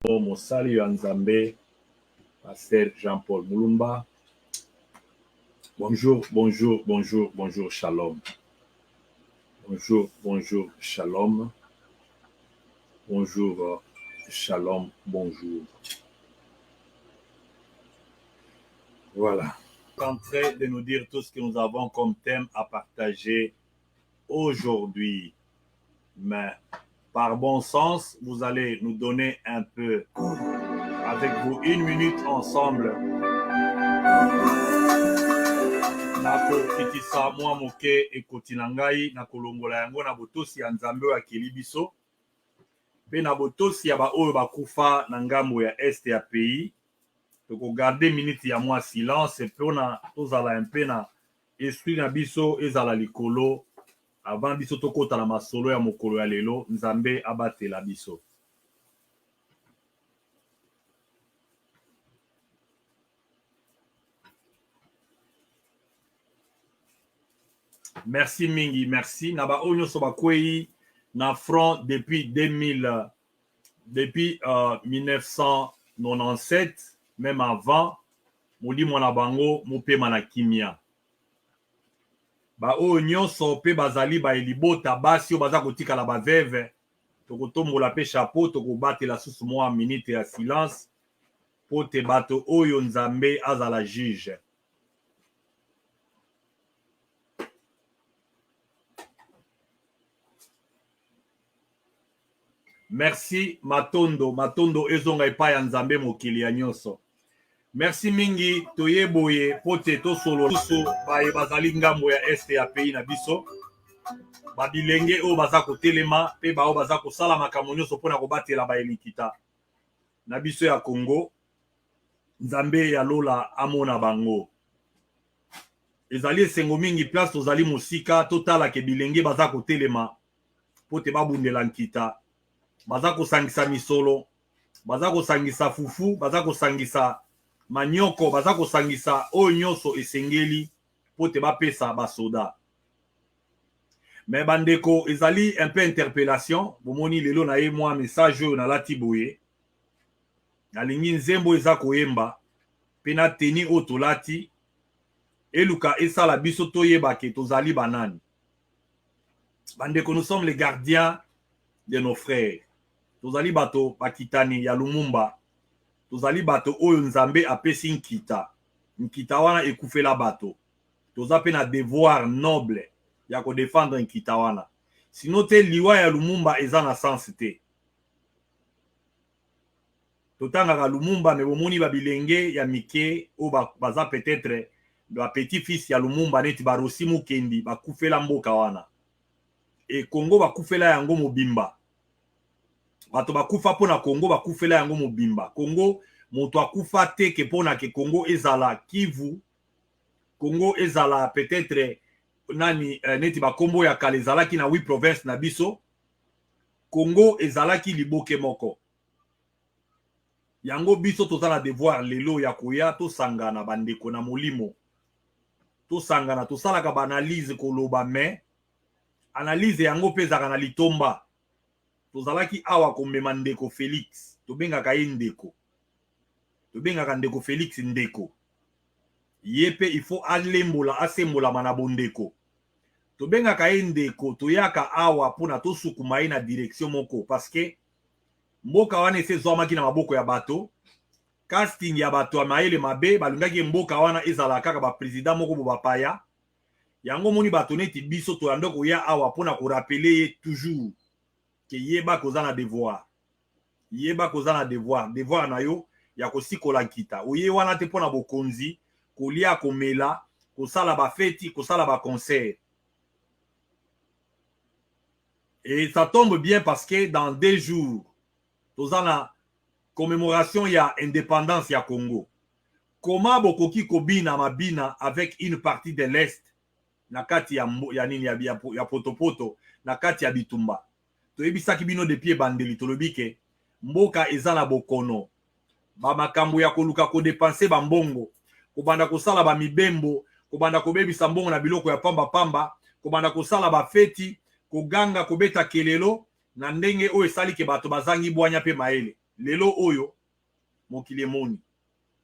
Mosali ya Nzambe, Pasteur Jean-Paul Mulumba. Bonjour, bonjour, bonjour, bonjour, shalom. Bonjour, bonjour, shalom. Bonjour, shalom, bonjour. Voilà. En train de nous dire tout ce que nous avons comme thème à partager aujourd'hui. Mais par bon sens, vous allez nous donner un peu, avec vous, 1 minute ensemble. Nako kitisa mwa moke ekoti na ngai na kolongola yango na botosi ya Nzambe wa Kilibiso pe na botosi ya ba oyo bakufa na ngambo ya este ya pays. Toko garder minute ya mwa silence pona tozala un peu na esprit na biso ezala likolo avant biso tokota na masolo ya mokolo ya lelo. Nzambe abatela biso. Merci mingi, merci. Naba onyo soba kwei na front depuis 1997, même avant, modi mwana bango mopema na kimia. Ba onyo so pe bazali ba elibota basi o baza kotika la ba veve. Toko tombola pe chapeau toko batela susu mwa minute ya silence po te bato oyo Nzambe azala juge. Merci Matondo, Matondo ezonga epai ya Nzambe mokili ya nyonso. Merci mingi toyeboye pote to solo so baye bazali ngambo ya este ya pays na biso. Babilenge o baza kotelema pe ba o baza kosala makambo nyonso pona kobatela ba elikita na biso ya Congo. Nzambe ya lola amona bango. Ezali esengo mingi place tozali mosika totala ke bilenge baza kotelema pote babundela nkita. Baza kosangisa misolo, baza kosangisa fufu, baza kosangisa manyoko, baza kosangisa oyo nyonso esengeli pote bapesa basoda. Mais bandeko ezali un peu interpellation, bomoni lelo na ye mwa message oyo na lati boye. Nalingi nzembo eza koyemba, pena teni o tolati, eluka esala biso toyeba ke tozali banani. Bandeko, nous sommes les gardiens de nos frères. Tozali bato bakitani ya Lumumba. Tozali bato oyo Nzambe apesi nkita. Nkita wana ekufela bato. Toza pe na devoir noble ya ko défendre nkita wana. Sinon te liwa ya Lumumba eza na sens te. Totanga Lumumba me bomoni ba bilenge ya mike o baza peut-être ba petit fils ya Lumumba neti barosi mukendi bakufela mboka wana. E Congo bakufela yango mobimba. Bato bakufa pona Congo bakufela yango mobimba. Congo moto akufa te ke pona ke Congo ezala Kivu. Congo ezala peut-être nani neti bakombo ya kale ezalaki na 8 provinces na biso. Congo ezalaki liboke moko. Yango biso tozala devoir lelo ya koya to sangana bandeko na molimo. To sangana to salaka ba analyse koloba me analyse yango pezaka na litomba. Tozalaki awa komema ndeko Félix. Tobengaka ye ndeko. Tobengaka ndeko Félix ndeko. Yepe il faut alembola asembola mana bondeko. Tobengaka ye ndeko toyaka awa pona to sukuma ye na direction moko parce que mboka wana esezwamaki na maboko ya bato. Casting ya bato ya maele mabe balingaki mboka wana ezala kaka ba président moko bo bapaya. Yango moni bato neti biso to yandoko ya awa pona ko rappeler toujours ke yeba kozana devoir. Yeba kozana devoir. Devoir na yo ya kosikola nkita. Oye wana te pona bokonzi, kolia komela, kosala ba feti, kosala ba concert. Et ça tombe bien parce que dans 2 jours, tozana commémoration ya indépendance ya Congo. Comment bokoki kobina mabina avec une partie de l'Est na kati ya nini ya potopoto na kati ya bitumba. Toyebisaki bino depuis bandeli tolobi ke mboka ezala bokono. Ba makambo ya koluka ko dépenser ba mbongo, kobanda kosala ba mibembo, kobanda kobebisa mbongo na biloko ya pamba pamba, kobanda kosala ba feti, koganga kobeta kelelo na ndenge oyo esali ke bato bazangi bwanya pe maele. lelo oyo mokili emoni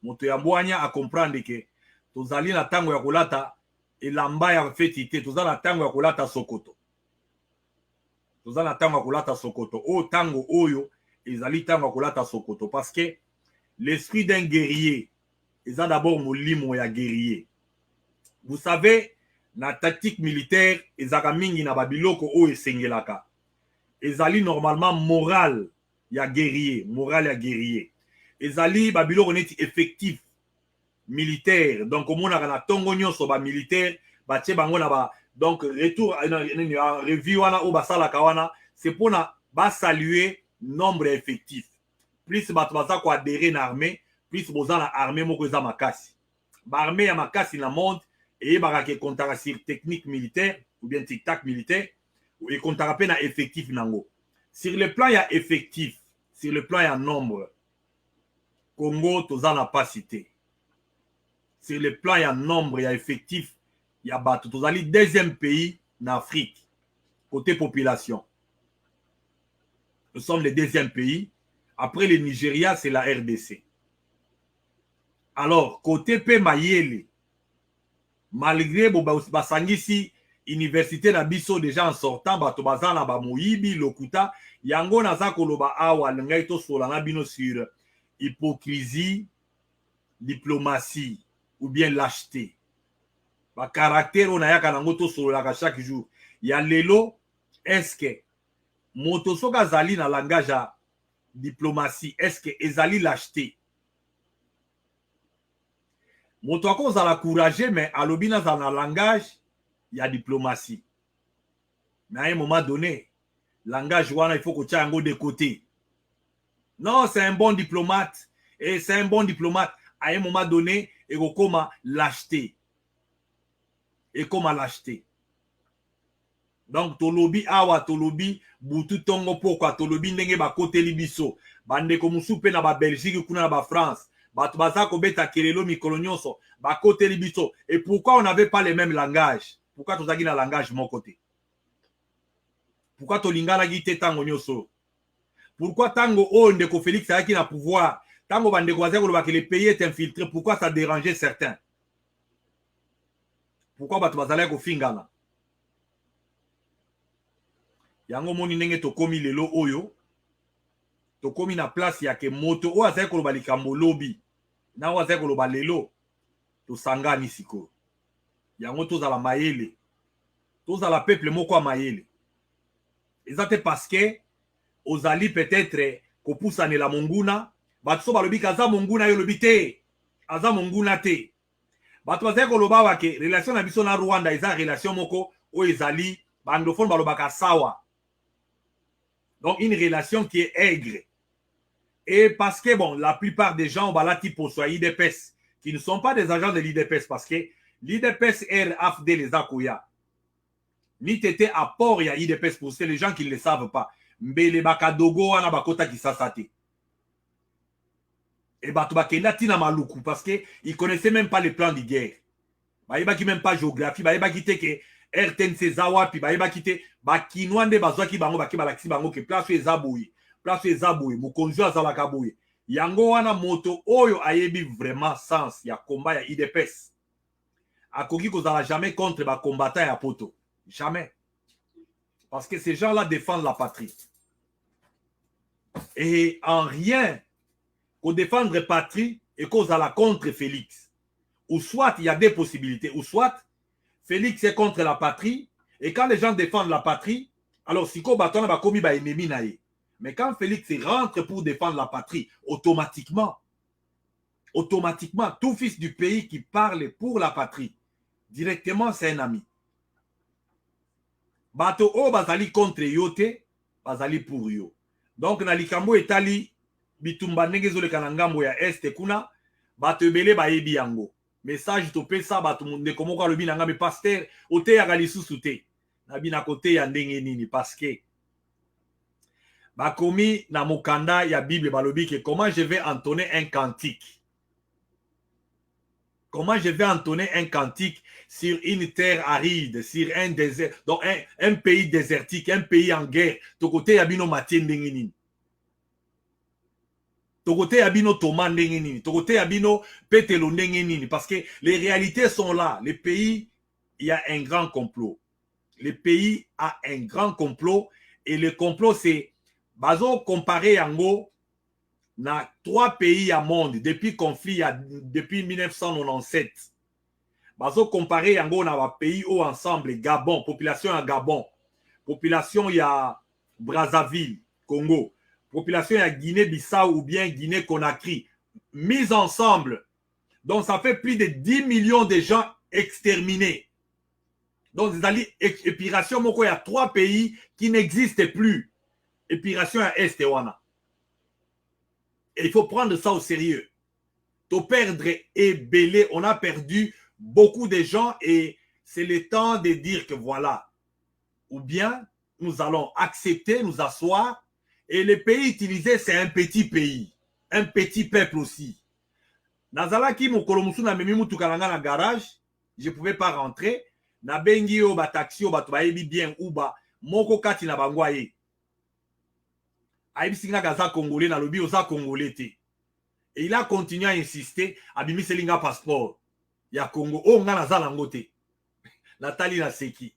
moto ya mbwanya a comprendre que tozali na tango ya kolata elamba ya feti te, tozali na tango ya kolata sokoto, tozali na tango ya kolata sokoto o tango oyo ezali tango ya kolata sokoto, parce que l'esprit d'un guerrier eza d'abord molimo ya guerrier. Vous savez, na tactique militaire ezaka mingi na babiloko oyo esengelaka ezali normalement moral ya guerrier, moral ya guerrier. Ezali babiloko neti effectif militaire, donc omonaka na tongo nyonso ba militaire batie bango na ba, donc retour en revue wana o basalaka wana c'est pour na ba saluer nombre effectif. Plus bato baza ko adhérer na armée, plus boza na armée moko eza makasi. Ba armée ya makasi na monde et barake kontaka sur technique militaire ou bien tic-tac militaire et kontaka pe na effectif nango. Sur le plan ya effectif, sur le plan ya nombre, Congo toza na pas cité. Sur le plan ya nombre ya effectif ya bato tozali deuxième pays en Afrique côté population. Nous sommes le deuxième pays. Après le Nigeria, c'est la RDC. Alors, côté pe mayele, malgré basangisi université na biso déjà en sortant bato bazana ba moyibi lokuta yango naza koloba awa ngai to sola na bino sur hypocrisie, diplomatie ou bien lâcheté. Ba caractère on ayaka nango to sola chaque jour. Ya lelo est-ce que moto soka zali na langage ya diplomatie, est-ce que ezali lâcheté? Moto akoza la courage mais alobi na za na langage ya diplomatie. Mais à un moment donné, langage wana il faut que tu aies de côté. Non, c'est un bon diplomate et c'est un bon diplomate. À un moment donné, et comment lâcheté. Et comment lâcheté. Donc tolobi awa tolobi butu tongo poko tolobi ndenge ba kote libiso bande ko musupe na ba Belgique kuna na ba France batu bazako beta kelelo mikolo nyonso ba kote libiso. Et pourquoi on n'avait pas les mêmes langages? Pourquoi tozaki na langage mon côté? Pourquoi tolingana gite tango nyonso? Pourquoi tango o ndeko Félix ayaki na pouvoir tango bande ko bazako ba que le pays est infiltré, pourquoi ça dérangeait certains? Pourquoi batu bazala ko fingana? Yango moni ndenge tokomi lelo oyo tokomi na place ya ke moto o azali koloba likambo lobi na o azali koloba lelo tosangani siko. Yango tozala mayele, tozala peuple moko mayele. Ezate parce que ozali peut-être kopusane la monguna bato so balobi kaza monguna yo lobi te aza monguna te. Bato bazali koloba wa ke relation na biso na Rwanda eza relation moko o ezali banglophone balobaka sawa. Donc, une relation qui est aigre. Et parce que, bon, la plupart des gens, balati pour soi IDPS, qui ne sont pas des agents de l'IDPS, parce que l'IDPS est AFD les Akouya. Ni tété à port, il y a IDPS pour les gens qui ne le savent pas. Mbele bakadogo, ana bakota qui s'asate. Et batubakenda tina maluku, parce qu'ils ne connaissaient même pas les plans de guerre. Baïba qui même pas géographie, baïba qui te que RTNC zawa pi baïba qui te bakinwande bazwaki bango baki balaksi bango ke place ezabouyi, place ezabouyi, mukonjo azalaka bouyi. Yango wana moto oyo ayebi vraiment sens ya combat ya IDPS. Akoki kozala jamais contre ba combattant ya poto. Jamais. Parce que ces gens-là défendent la patrie. Et en rien, qu'on défendre la patrie et qu'on la contre Félix. Ou soit il y a des possibilités, ou soit Félix est contre la patrie, et quand les gens défendent la patrie, alors si ko baton ba komi ba ennemi naïe. Mais quand Félix rentre pour défendre la patrie, automatiquement, tout fils du pays qui parle pour la patrie, directement c'est un ami. Bato o bazali contre yote, bazali pour yo. Donc na likambo etali bitumba ndenge zoleka na ngambo ya este kuna, bato ebele ba yebi yango. Message topé ça bato monde komoko alobi na ngambe pasteur ote ya galisusu te. Na bina kote ya ndenge nini parce que bakomi na mokanda ya Bible balobi que comment je vais entonner un cantique. Comment je vais entonner un cantique sur une terre aride, sur un désert, donc un pays désertique, un pays en guerre. To côté ya bino matin ndenge nini. Tokote Abino Toma Ndengenini, Tokote Abino Petelo Ndengenini, parce que les réalités sont là. Les pays, il y a un grand complot. Le pays a un grand complot et le complot c'est bazo comparé yango na 3 pays à monde depuis conflit depuis 1997. Bazo comparé yango na ba pays au ensemble Gabon, population à Gabon, population ya Brazzaville, Congo, population ya Guinée-Bissau ou bien Guinée-Conakry, mise ensemble. Donc ça fait plus de 10 millions de gens exterminés. Donc, épiration, il y a 3 pays qui n'existent plus. Épiration à Est et Wana. Et il faut prendre ça au sérieux. To perdre est belé. On a perdu beaucoup de gens et c'est le temps de dire que voilà. Ou bien, nous allons accepter, nous asseoir. Et le pays utilisé, c'est un petit pays. Un petit peuple aussi. Nazalaki, mon kolomusu na memi mutukalanga na garage. Je ne pouvais pas rentrer. Na bengi yo ba taxi yo ba tobayebi bien ou ba moko kati na bango aye ayebi singa gaza congolais na lobi oza congolais te et il a continué à insister abimi selinga passeport ya Congo o nga na zala ngo te natali na seki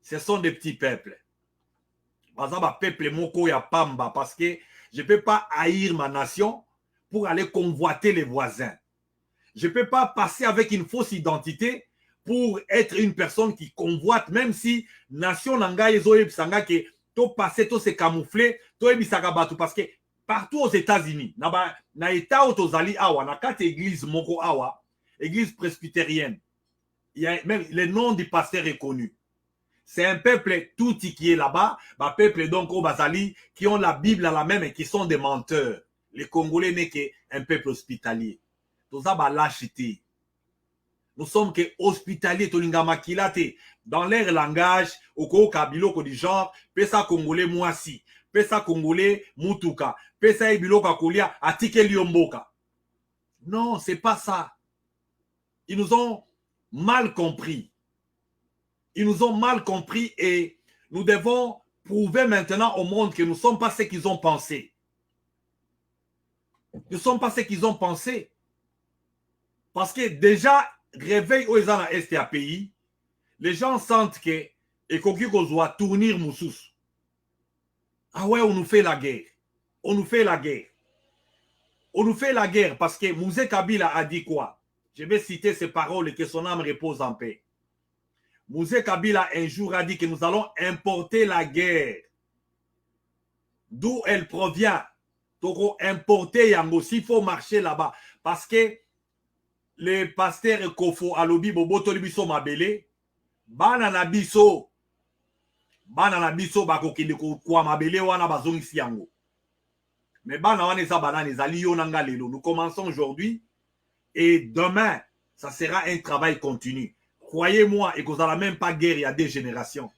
ce sont des petits peuples baza ba peuple moko ya pamba parce que je peux pas haïr ma nation pour aller convoiter les voisins. Je peux pas passer avec une fausse identité pour être une personne qui convoite, même si nation nanga ezoye sanga que to passer to se camoufler to ebisaka batu parce que partout aux États-Unis na état otozali awa na kati église moko awa église presbytérienne il y a même le nom du pasteur est connu. C'est un peuple tout qui est là-bas, un peuple donc au Bazali qui ont la Bible à la main et qui sont des menteurs. Les Congolais n'est qu'un peuple hospitalier. Tout ça va lâcheté. Nous sommes que hospitaliers, dans leur langage, au kabilo du genre, pesa congolais moisi, pesa congolais mutuka, pesa ibiloka kolia, atike liomboka. Non, c'est pas ça. Ils nous ont mal compris. Ils nous ont mal compris et nous devons prouver maintenant au monde que nous ne sommes pas ce qu'ils ont pensé. Nous ne sommes pas ce qu'ils ont pensé. Parce que déjà, réveil aux gens à Est pays, les gens sentent que et qu'on doit tourner Moussous. Ah ouais, on nous fait la guerre. On nous fait la guerre. On nous fait la guerre parce que Mouzé Kabila a dit quoi? Je vais citer ces paroles et que son âme repose en paix. Mouzé Kabila un jour a dit que nous allons importer la guerre. D'où elle provient. Donc importer Yango, s'il faut marcher là-bas. Parce que le pasteur Kofo Alobi Bobo Tolibiso Mabele, Banana Biso Bako Kindeko Kwa Mabele Wana Bazong Siango. Mais Bana Waneza Banane Zali Yonanga Lelo. Nous commençons aujourd'hui et demain, ça sera un travail continu. Croyez-moi, et que vous n'avez même pas guerre il y a des générations.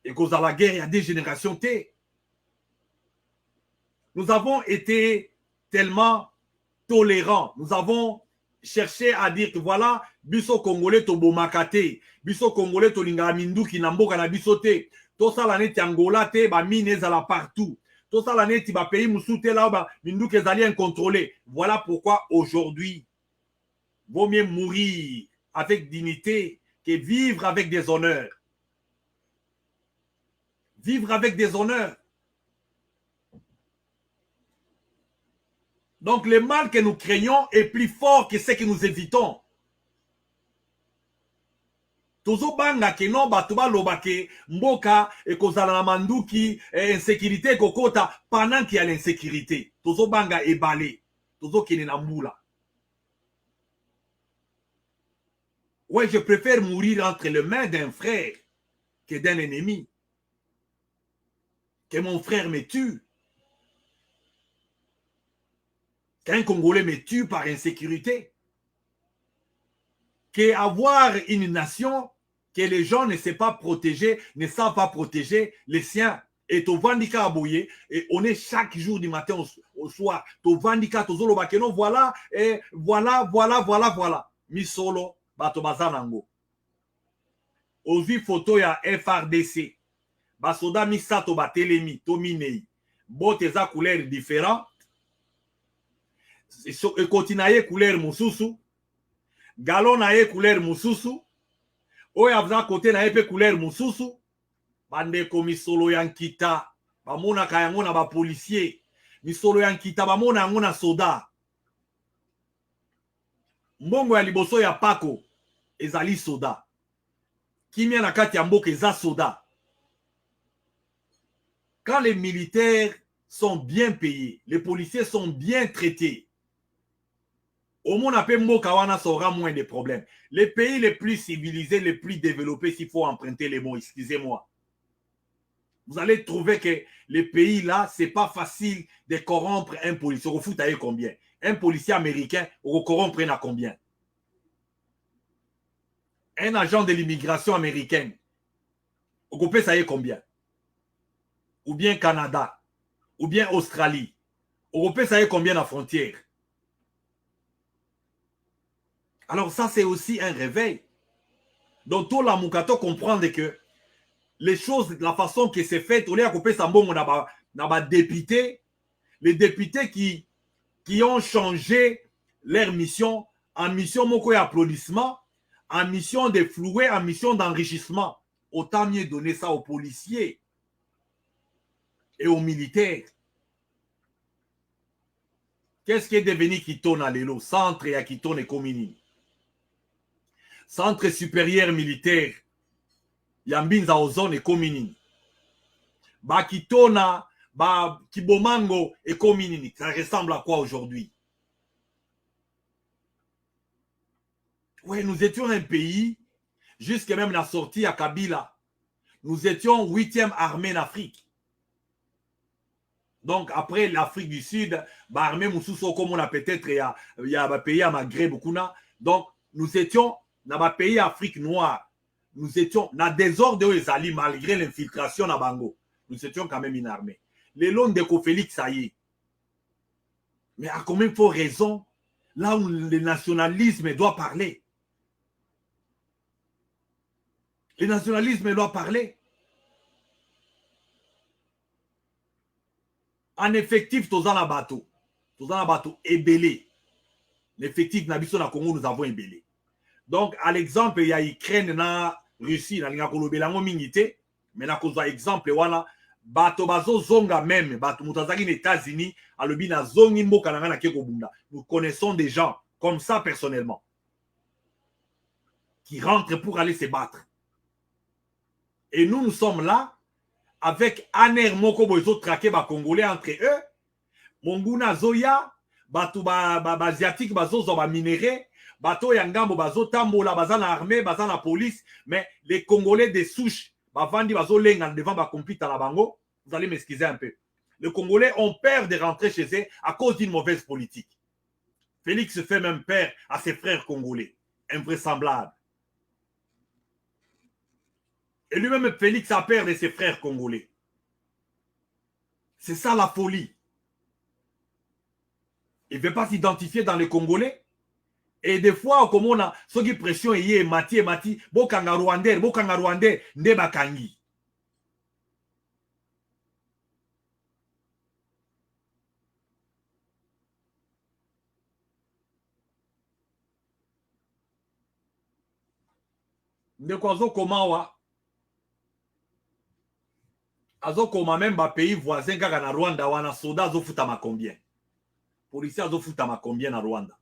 Et que vous avez la guerre il y a des générations. Nous avons été tellement tolérants. Nous avons cherché à dire que voilà, biso Congolais to bomakate, biso Congolais to linga mindu ki namboka na biso te. To ça l'année Angola te ba mine zala partout. To ça l'année ti ba pays musu te là ba mindu ke zali incontrôlé. Voilà pourquoi aujourd'hui vaut mieux mourir avec dignité que vivre avec des honneurs. Vivre avec des honneurs. Donc le mal que nous craignons est plus fort que ce que nous évitons. Tozo banga ke non batuba lobake mboka et kozala na manduki insécurité kokota pendant qu'il y a l'insécurité. Tozo banga ebale. Tozo kene na mbula. Ouais, je préfère mourir entre les mains d'un frère que d'un ennemi. Que mon frère me tue. Qu'un Congolais me tue par insécurité. Qu'avoir une nation que les gens ne savent pas protéger, ne savent pas protéger les siens. Et to vandika aboye, et on est chaque jour du matin au soir. To vandika to zolo bakeno, voilà, et voilà. Mi solo, bato bazanango. Ozi photo ya FRDC. Basoda misato batelemi, to minei. Bote za couleur différente. et continue couleur mususu, galon na ye couleur mususu, oyo aza côté na ye pe couleur mususu, bandeko misolo ya nkita, bamonaka yango na ba policier, misolo ya nkita bamona yango na soda. Mbongo ya liboso ya pako ezali soda. Kimia na kati ya mboka eza soda. Quand les militaires sont bien payés, les policiers sont bien traités, au monde appelle mboka wana ça aura moins de problèmes. Les pays les plus civilisés, les plus développés, s'il faut emprunter les mots, excusez-moi, vous allez trouver que les pays là, c'est pas facile de corrompre un policier. Au foot, à combien? Un policier américain, au corrompre à combien? Un agent de l'immigration américaine, au coupé, ça y est combien? Ou bien Canada, ou bien Australie. Au coupé, ça y est combien la frontière? Alors ça, c'est aussi un réveil. Donc, tout la Moukato comprendre que les choses, la façon que c'est fait, on est à couper Sambo, on a députés, les députés qui ont changé leur mission en mission moko applaudissement, en mission de flouer, en mission d'enrichissement. Autant mieux donner ça aux policiers et aux militaires. Qu'est-ce qui est devenu Kitona Lelo? Centre et Kitona et Komini. Centre supérieur militaire. Yambinza Ozone et Komini. Ba Kitona, ba Kibomango et Komini. Ça ressemble à quoi aujourd'hui? Oui, nous étions un pays, jusqu'à même la sortie à Kabila. Nous étions 8e armée d'Afrique. Donc, après l'Afrique du Sud, l'armée Moussousso, comme on a peut-être, il y a un pays à Maghreb, donc, nous étions dans un pays Afrique noire. Nous étions dans des ordres de Zali, malgré l'infiltration à Bango. Nous étions quand même une armée. Les longs de Félix, ça y est. Mais à combien il faut raison, là où le nationalisme doit parler. Le nationalisme doit parler. En effectif, tous dans la bateau. Tous dans la bateau, ébélé. L'effectif Nabiso na Congo, nous avons ébélé. Donc, à l'exemple, il y a Ukraine na Russie, na Lingakolo Belango Mingite, mais na cause exemple, voilà, bateau bazo zonga même, bateau moutazaki aux États-Unis, à l'obina zongi mboka na keko bunda. Nous connaissons des gens comme ça personnellement, qui rentrent pour aller se battre. Et nous, nous sommes là, avec Aner Moko Boizo traqué ba Congolais entre eux, Monguna Zoya, Batou Asiatique, Bazo Zoba minéré, Bato Yangambo, Bazo Tambola, Bazana armée, Bazana police, mais les Congolais des souches, Bavandi Bazo Lengan devant ba compite à la Bango, vous allez m'excuser un peu. Les Congolais ont peur de rentrer chez eux à cause d'une mauvaise politique. Félix fait même peur à ses frères congolais, invraisemblable. Et lui-même, Félix a peur de ses frères congolais. C'est ça la folie. Il ne veut pas s'identifier dans les Congolais. Et des fois, comme on a ceux qui pression et Mati, Bokanga Rwandais, Ndebakangi. Ndekwazo Komawa. Azokoma même ba pays voisin kaka na Rwanda wana soda azofuta ma combien? Policier azofuta ma combien na Rwanda?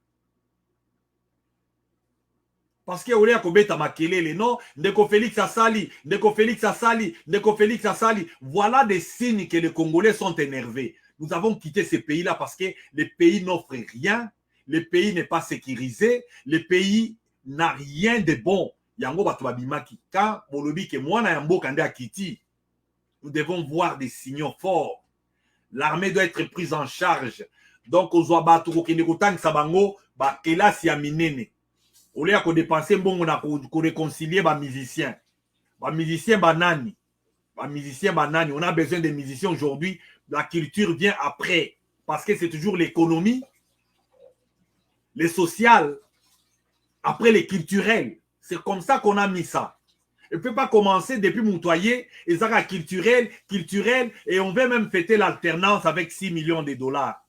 Parce que ole akobeta makelele non, ndeko Félix asali, ndeko Félix asali, ndeko Félix asali. Voilà des signes que les Congolais sont énervés. Nous avons quitté ces pays-là parce que les pays n'offrent rien, le pays n'est pas sécurisé, le pays n'a rien de bon. Yango batu babimaki. Quand bolobi ke mwana ya mboka nde akiti, nous devons voir des signaux forts. L'armée doit être prise en charge. Donc, aux Ouabatu, au Kénékotang, Sabango, bah, Kélas, Yaminene. Au lieu de dépenser, bon, on a réconcilier les musiciens. Les musiciens, banani. Les musiciens, banani. On a besoin de musiciens aujourd'hui. La culture vient après. Parce que c'est toujours l'économie, les sociales, après les culturels. C'est comme ça qu'on a mis ça. Il ne peut pas commencer depuis Moutoyer, et ça culturel, et on veut même fêter l'alternance avec 6 millions de dollars.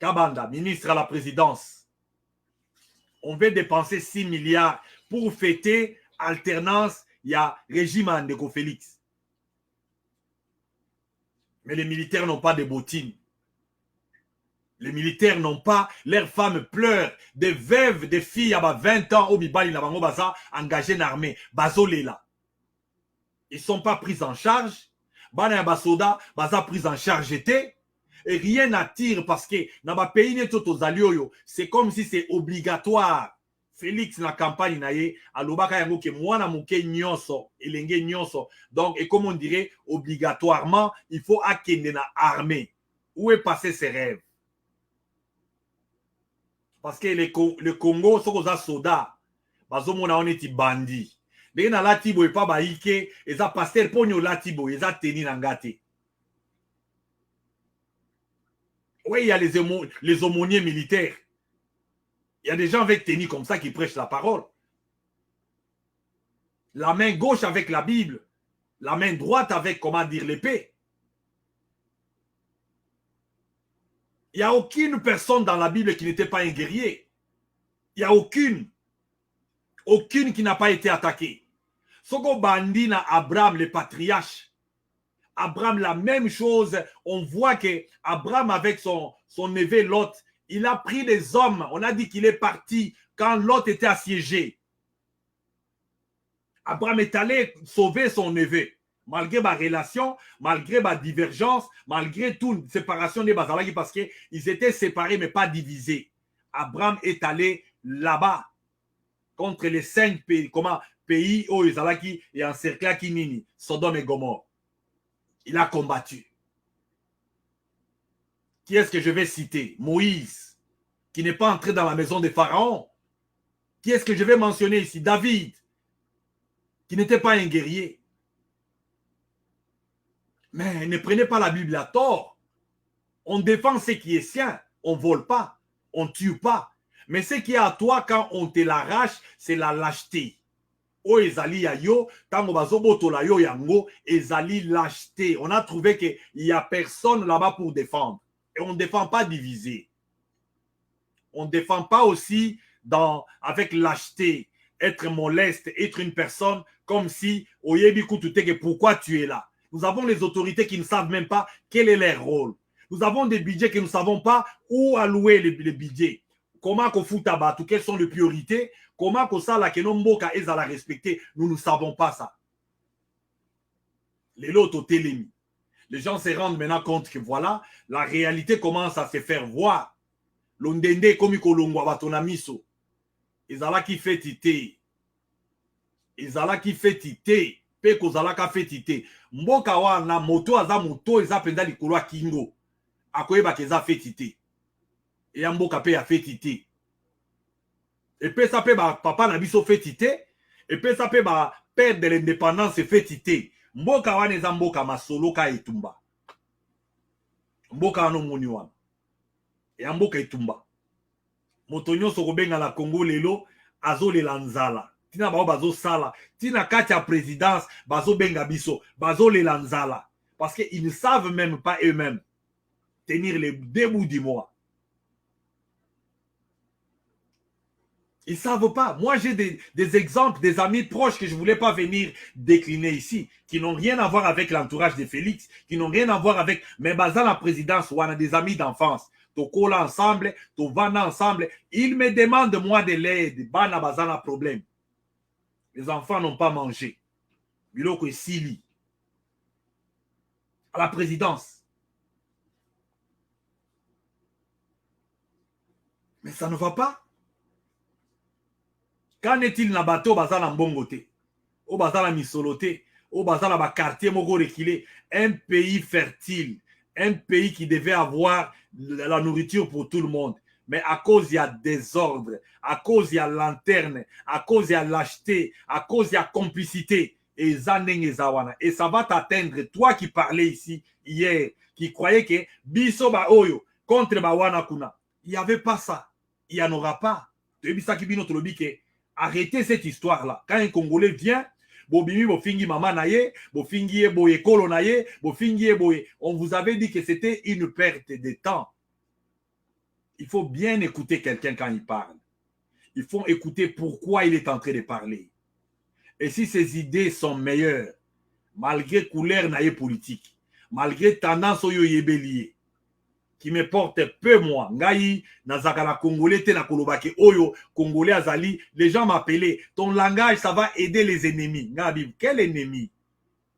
Kabanda, ministre à la présidence. On veut dépenser 6 milliards pour fêter alternance. Il y a régime Ndeko Félix. Mais les militaires n'ont pas de bottines. Les militaires n'ont pas, leurs femmes pleurent, des veuves, des filles à 20 ans, au Bibali, na bango baza, engagées dans l'armée, bazolela. Ils ne sont pas pris en charge. Bana ya basoda, baza pris en charge était. Et rien n'attire parce que dans le pays, c'est comme si c'est obligatoire. Félix na campagne naye alobaka yango ke mwana muke nyonso elenge nyonso. Donc et comme on dirait obligatoirement il faut akende na armée. Où est passé ses rêves? Parce que le Congo sokoza soda bazomona oneti bandi. Mais na latibo e pa baike eza pasteur ponyo latibo eza teni na ngate. Oui, il y a les aumôniers militaires. Il y a des gens avec tennis comme ça qui prêchent la parole. La main gauche avec la Bible. La main droite avec, comment dire, l'épée. Il n'y a aucune personne dans la Bible qui n'était pas un guerrier. Il n'y a aucune. Aucune qui n'a pas été attaquée. Soko Bandina, Abraham, le patriarche. Abraham, la même chose. On voit que Abraham, avec son neveu Lot, il a pris des hommes. On a dit qu'il est parti quand Lot était assiégé. Abraham est allé sauver son neveu. Malgré ma relation, malgré ma divergence, malgré toute séparation des Bazalaki, parce qu'ils étaient séparés mais pas divisés. Abraham est allé là-bas contre les 5 pays, pays où Bazalaki et encerclé Kinini, Sodome et Gomorrhe. Il a combattu. Qui est-ce que je vais citer? Moïse, qui n'est pas entré dans la maison de Pharaon. Qui est-ce que je vais mentionner ici? David, qui n'était pas un guerrier. Mais ne prenez pas la Bible à tort. On défend ce qui est sien. On ne vole pas. On ne tue pas. Mais ce qui est à toi quand on te l'arrache, c'est la lâcheté. Oh, ezali ya yo, tango bazoboto la yo yango, ezali lâcheté. On a trouvé qu'il n'y a personne là-bas pour défendre. Et on ne défend pas divisé. On ne défend pas aussi avec lâcheté, être moleste, être une personne comme si, oyebi kututeke, pourquoi tu es là? Nous avons les autorités qui ne savent même pas quel est leur rôle. Nous avons des budgets que nous ne savons pas où allouer les budgets. Comment qu'on fout tabatou, quelles sont les priorités? Comment qu'on sait que nos mboka est à la respecter? Nous ne savons pas ça. Les lots au télémi. Les gens se rendent maintenant compte que voilà, la réalité commence à se faire voir. L'ondende comme kolongwa batonamiso. Ezala qui fait tité. Ezala qui fait tité. Pe kozala ka fait tité. Mboka wana moto aza moto eza penda likolo kingo. Akoyeba keza fait tité. Et mboka pe a fait tité. Et puis ça peut papa na biso fait tité. Et puis ça peut père de l'indépendance fait tité. Mboka wana eza mboka masolo ka etumba. Mboka no moni wana. Et mboka etumba. Moto nyonso kobenga la Congo lelo azolela nzala. Tina bao bazo sala. Tina kati ya présidence bazo benga biso. Bazo lela nzala. Parce qu'ils ne savent même pas eux-mêmes tenir les deux bouts du mois. Ils ne savent pas. Moi, j'ai des exemples, des amis proches que je ne voulais pas venir décliner ici, qui n'ont rien à voir avec l'entourage de Félix, qui n'ont rien à voir avec... Mais dans la présidence, où on a des amis d'enfance, to cola ensemble, to vana ensemble. Ils me demandent, moi, de l'aide. Bana bazana problème. Les enfants n'ont pas mangé. Biloko Sili. À la présidence. Mais ça ne va pas. Qu'en est-il na bateau bazala mbongote? Au bazala misoloté, au bazala ba quartier moko reculé, un pays fertile, un pays qui devait avoir la nourriture pour tout le monde. Mais à cause il y a désordre, à cause il y a lanterne, à cause il y a lâcheté, à cause il y a complicité, et ça va t'atteindre, toi qui parlais ici hier, qui croyais que biso ba oyo contre ba wana kuna. Il n'y avait pas ça. Il n'y en aura pas. Arrêtez cette histoire-là. Quand un Congolais vient, bobimi bofingi mama naye, bofingi boye kolo naye, bofingi boye. On vous avait dit que c'était une perte de temps. Il faut bien écouter quelqu'un quand il parle. Il faut écouter pourquoi il est en train de parler. Et si ses idées sont meilleures, malgré couleur naïe politique, malgré tendance oyo yebelié, qui me porte peu moi, ngai nazakala congolais te na kolobake oyo congolais azali, les gens m'appelaient, ton langage ça va aider les ennemis. Ngabi, quel ennemi?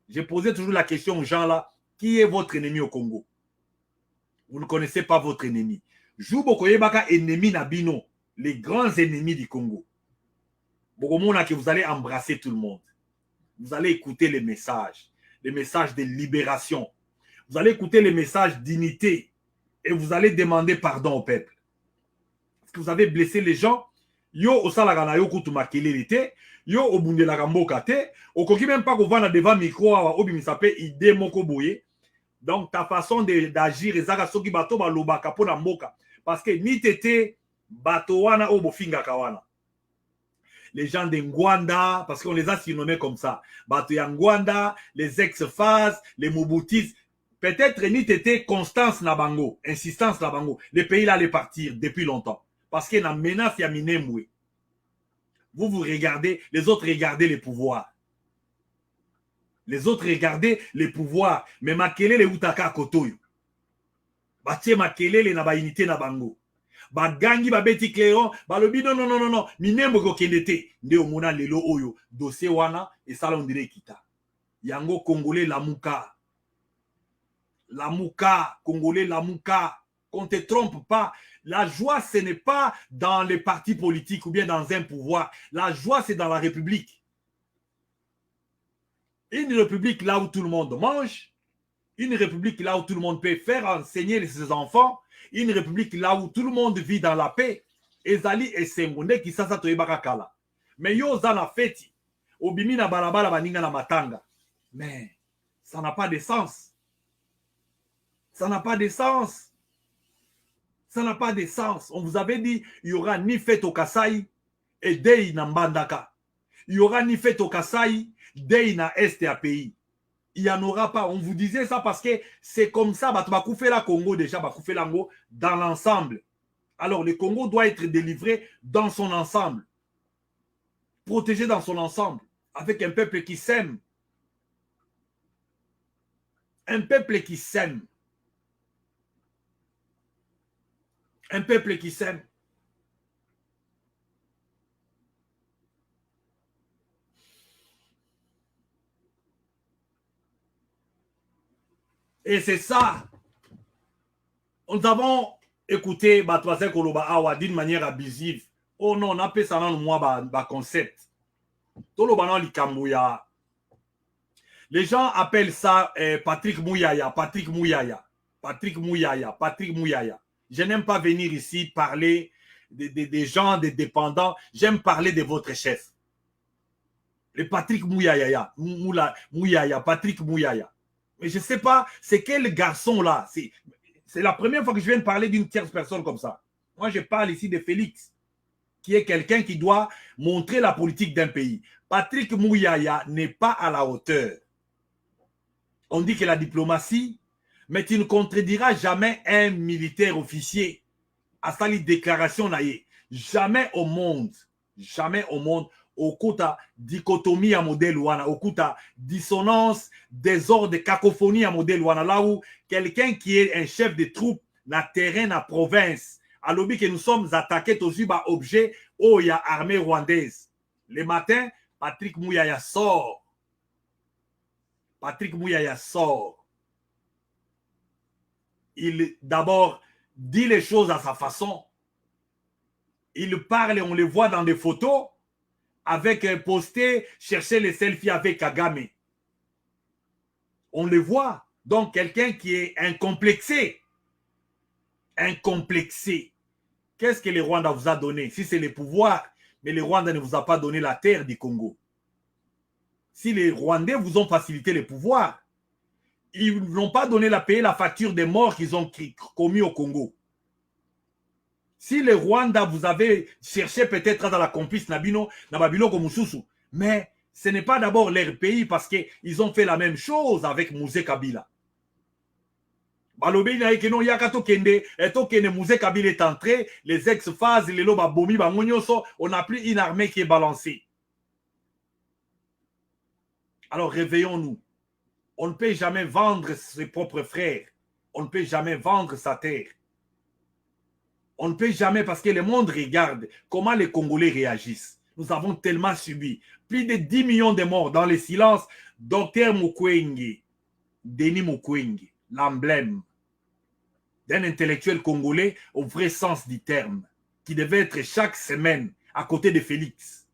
J'ai posé toujours la question aux gens là, qui est votre ennemi au Congo? Vous ne connaissez pas votre ennemi. Joubokoye baka ennemi nabino, les grands ennemis du Congo. Bokomona que vous allez embrasser tout le monde. Vous allez écouter les messages de libération. Vous allez écouter les messages d'unité et vous allez demander pardon au peuple. Parce que vous avez blessé les gens. Yo osalagana yo kutuma kelelite, yo obundelaka mboka te, okoki même pas kovanda devant micro awa obimisape ide moko boye. Donc ta façon d'agir ezaka soki bato balobaka pona mboka parce que ni tete bato wana obofinga kawana. Les gens de Ngwanda, parce qu'on les a surnommés comme ça. Bato ya Ngwanda, les ex-phases, les Mobutis. Peut-être ni t'étais constance na bango, insistance na bango. Le pays là allait partir depuis longtemps. Parce qu'il y a une menace ya minemwe. Vous regardez, les autres regardez les pouvoirs. Les autres regardez les pouvoirs. Mais makele le utaka kotoyo. Batie makele le na ba unité na bango. Bagangi babeti clairon balobi non minembo ko kendete nde omona lelo oyo dossier wana et sala ondire kita yango congolais lamuka congolais lamuka, qu'on te trompe pas, la joie ce n'est pas dans les partis politiques ou bien dans un pouvoir, la joie c'est dans la république, une république là où tout le monde mange, une république là où tout le monde peut faire enseigner ses enfants, une république là où tout le monde vit dans la paix. Ezali et Sengonde qui sasa toyebaka kala. Mais yo zana feti, obimi na balabala baninga na matanga. Mais ça n'a pas de sens. Ça n'a pas de sens. Ça n'a pas de sens. On vous avait dit, il y aura ni fête au Kasaï et dei na Mbandaka. Il y aura ni fête au Kasaï, dei na Est et à pays. Il n'y en aura pas. On vous disait ça parce que c'est comme ça. Bakoufé la Congo déjà, Bakoufé l'Ango dans l'ensemble. Alors le Congo doit être délivré dans son ensemble. Protégé dans son ensemble. Avec un peuple qui s'aime. Un peuple qui s'aime. Un peuple qui s'aime. Et c'est ça. Nous avons écouté Batouase Koloba Awa d'une manière abusive. Oh non, on a fait ça dans le mois concept. Les gens appellent ça Patrick Mouyaya, Patrick Mouyaya, Patrick Mouyaya, Patrick Mouyaya. Je n'aime pas venir ici parler des gens, des dépendants. J'aime parler de votre chef. Le Patrick Mouyaya, Mouyaya, Patrick Mouyaya. Mais je ne sais pas, c'est quel garçon là. C'est la première fois que je viens de parler d'une tierce personne comme ça. Moi, je parle ici de Félix, qui est quelqu'un qui doit montrer la politique d'un pays. Patrick Mouyaya n'est pas à la hauteur. On dit que la diplomatie, mais tu ne contrediras jamais un militaire officier à sa déclaration. Jamais au monde, okuta dichotomie à modèle wana, okuta dissonance, désordre, cacophonie à modèle wana, là où quelqu'un qui est un chef de troupe na terrain, na province, à l'objet que nous sommes attaqués aux objets, oh, il y a armée rwandaise. Le matin, Patrick Mouyaya sort. Patrick Mouyaya sort. Il d'abord dit les choses à sa façon. Il parle et on le voit dans des photos avec un posté, chercher les selfies avec Kagame. On le voit. Donc, quelqu'un qui est incomplexé. Incomplexé. Qu'est-ce que le Rwanda vous a donné? Si c'est le pouvoir, mais le Rwanda ne vous a pas donné la terre du Congo. Si les Rwandais vous ont facilité le pouvoir, ils n'ont pas donné la payer la facture des morts qu'ils ont commis au Congo. Si le Rwanda vous avez cherché peut-être dans la complice Nabino, Nababilo Komususu, mais ce n'est pas d'abord leur pays parce qu'ils ont fait la même chose avec Mouzé Kabila. Balobi na yeke non yaka tokende Mouzé Kabila est entré, les ex-phases, les lobes abomi bangonyoso, on n'a plus une armée qui est balancée. Alors réveillons-nous. On ne peut jamais vendre ses propres frères. On ne peut jamais vendre sa terre. On ne peut jamais, parce que le monde regarde comment les Congolais réagissent. Nous avons tellement subi. Plus de 10 millions de morts dans le silence. Docteur Mukwege, Denis Mukwege, l'emblème d'un intellectuel congolais au vrai sens du terme, qui devait être chaque semaine à côté de Félix.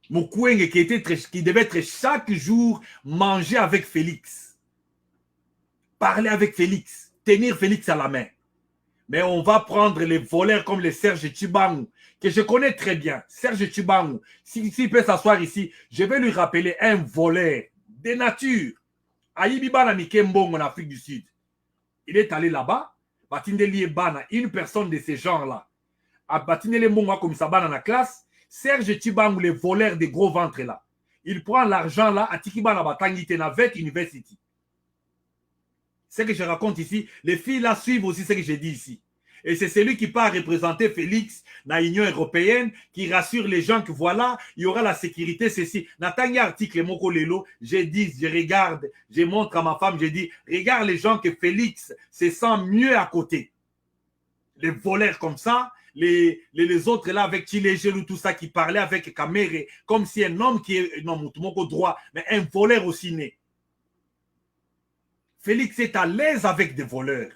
Mukwege qui devait être chaque jour manger avec Félix, parler avec Félix, tenir Félix à la main. Mais on va prendre les voleurs comme le Serge Tchibangu, que je connais très bien. Serge Tchibangu, s'il peut s'asseoir ici, je vais lui rappeler un voleur de nature. Aïbiba Mbongo en Afrique du Sud. Il est allé là-bas, Batindeli Bana, une personne de ce genre-là. A Batindeli Mbongo comme ça dans la classe, Serge Tchibangu, le voleur des gros ventres là. Il prend l'argent là à Tikibana Batangi Tenavet University. Ce que je raconte ici, les filles là suivent aussi ce que je dis ici. Et c'est celui qui part représenter Félix dans l'Union européenne, qui rassure les gens que voilà, il y aura la sécurité, ceci. Natanga article Moko Lelo, je dis, je regarde, je montre à ma femme, je dis, regarde les gens que Félix se sent mieux à côté. Les voleurs comme ça, les autres là avec Chilegelu, tout ça, qui parlaient avec Kamere, comme si un homme qui est, non, Moko droit, mais un voleur aussi né. Félix est à l'aise avec des voleurs.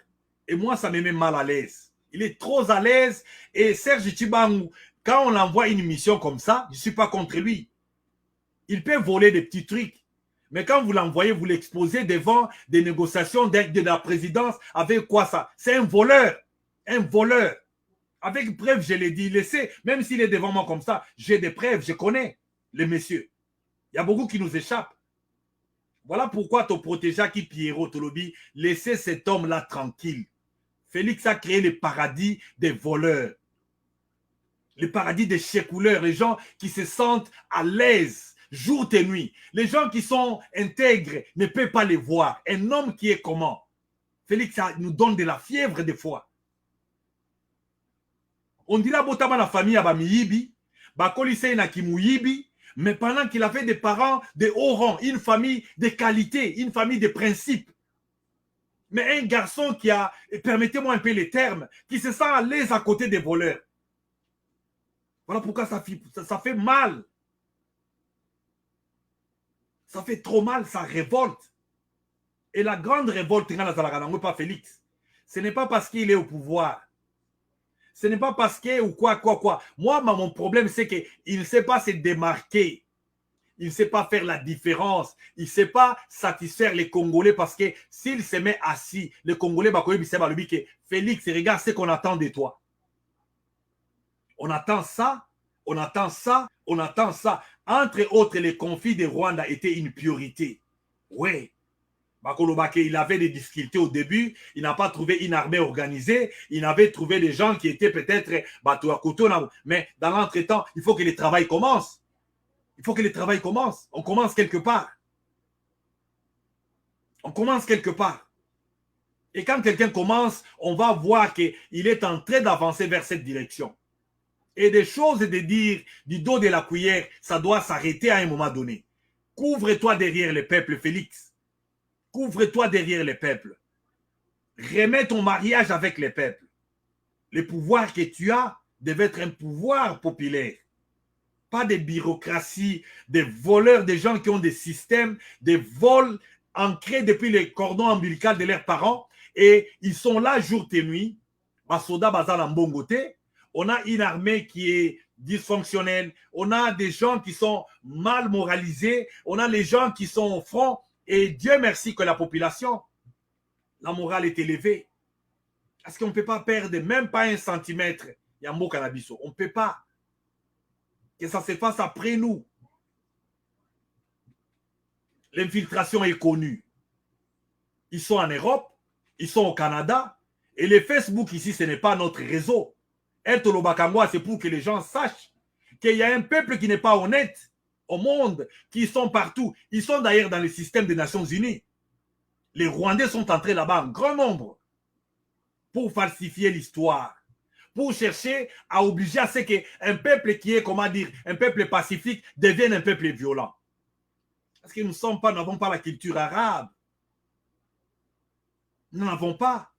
Et moi, ça me met mal à l'aise. Il est trop à l'aise. Et Serge Tchibangu, quand on envoie une mission comme ça, je ne suis pas contre lui. Il peut voler des petits trucs. Mais quand vous l'envoyez, vous l'exposez devant des négociations de la présidence. Avec quoi ça? C'est un voleur. Un voleur. Avec preuve, je l'ai dit. Laissez, même s'il est devant moi comme ça, j'ai des preuves, je connais les messieurs. Il y a beaucoup qui nous échappent. Voilà pourquoi ton protégé qui Pierrot Tolobi, laissez cet homme-là tranquille. Félix a créé le paradis des voleurs. Le paradis des chécouleurs, les gens qui se sentent à l'aise jour et nuit. Les gens qui sont intègres ne peuvent pas les voir. Un homme qui est comment? Félix nous donne de la fièvre des fois. On dit là, botama la famille à Bamiyibi, Bakolise na Kimuyibi, mais pendant qu'il avait des parents de haut rang, une famille de qualité, une famille de principes. Mais un garçon qui a, permettez-moi un peu les termes, qui se sent à l'aise à côté des voleurs. Voilà pourquoi ça fait mal. Ça fait trop mal, ça révolte. Et la grande révolte, pas Félix, ce n'est pas parce qu'il est au pouvoir. Ce n'est pas parce que ou quoi. Moi, mon problème, c'est qu'il ne sait pas se démarquer. Il ne sait pas faire la différence. Il ne sait pas satisfaire les Congolais parce que s'il se met assis, les Congolais, Félix, regarde ce qu'on attend de toi. On attend ça, on attend ça, on attend ça. Entre autres, les conflits de Rwanda étaient une priorité. Oui. Il avait des difficultés au début, il n'a pas trouvé une armée organisée, il avait trouvé des gens qui étaient peut-être bateaux à couteau, mais dans l'entretemps, il faut que le travail commence. Il faut que le travail commence. On commence quelque part. On commence quelque part. Et quand quelqu'un commence, on va voir qu'il est en train d'avancer vers cette direction. Et des choses de dire du dos de la cuillère, ça doit s'arrêter à un moment donné. Couvre-toi derrière le peuple, Félix. Couvre-toi derrière les peuples. Remets ton mariage avec les peuples. Le pouvoir que tu as devait être un pouvoir populaire. Pas des bureaucraties, des voleurs, des gens qui ont des systèmes, des vols ancrés depuis les cordons ombilicaux de leurs parents. Et ils sont là jour et nuit. Basoda Bazal en bon côté. On a une armée qui est dysfonctionnelle. On a des gens qui sont mal moralisés. On a les gens qui sont au front. Et Dieu merci que la population, la morale est élevée. Parce qu'on ne peut pas perdre même pas 1 centimètre. Yambo Cannabiso. On ne peut pas. Que ça se fasse après nous. L'infiltration est connue. Ils sont en Europe, ils sont au Canada. Et les Facebook ici, ce n'est pas notre réseau. Être Lobakangwa, c'est pour que les gens sachent qu'il y a un peuple qui n'est pas honnête au monde, qui sont partout. Ils sont d'ailleurs dans le système des Nations Unies. Les Rwandais sont entrés là-bas en grand nombre pour falsifier l'histoire, pour chercher à obliger à ce qu'un peuple qui est, comment dire, un peuple pacifique devienne un peuple violent. Parce que nous n'avons pas la culture arabe. Nous n'avons pas.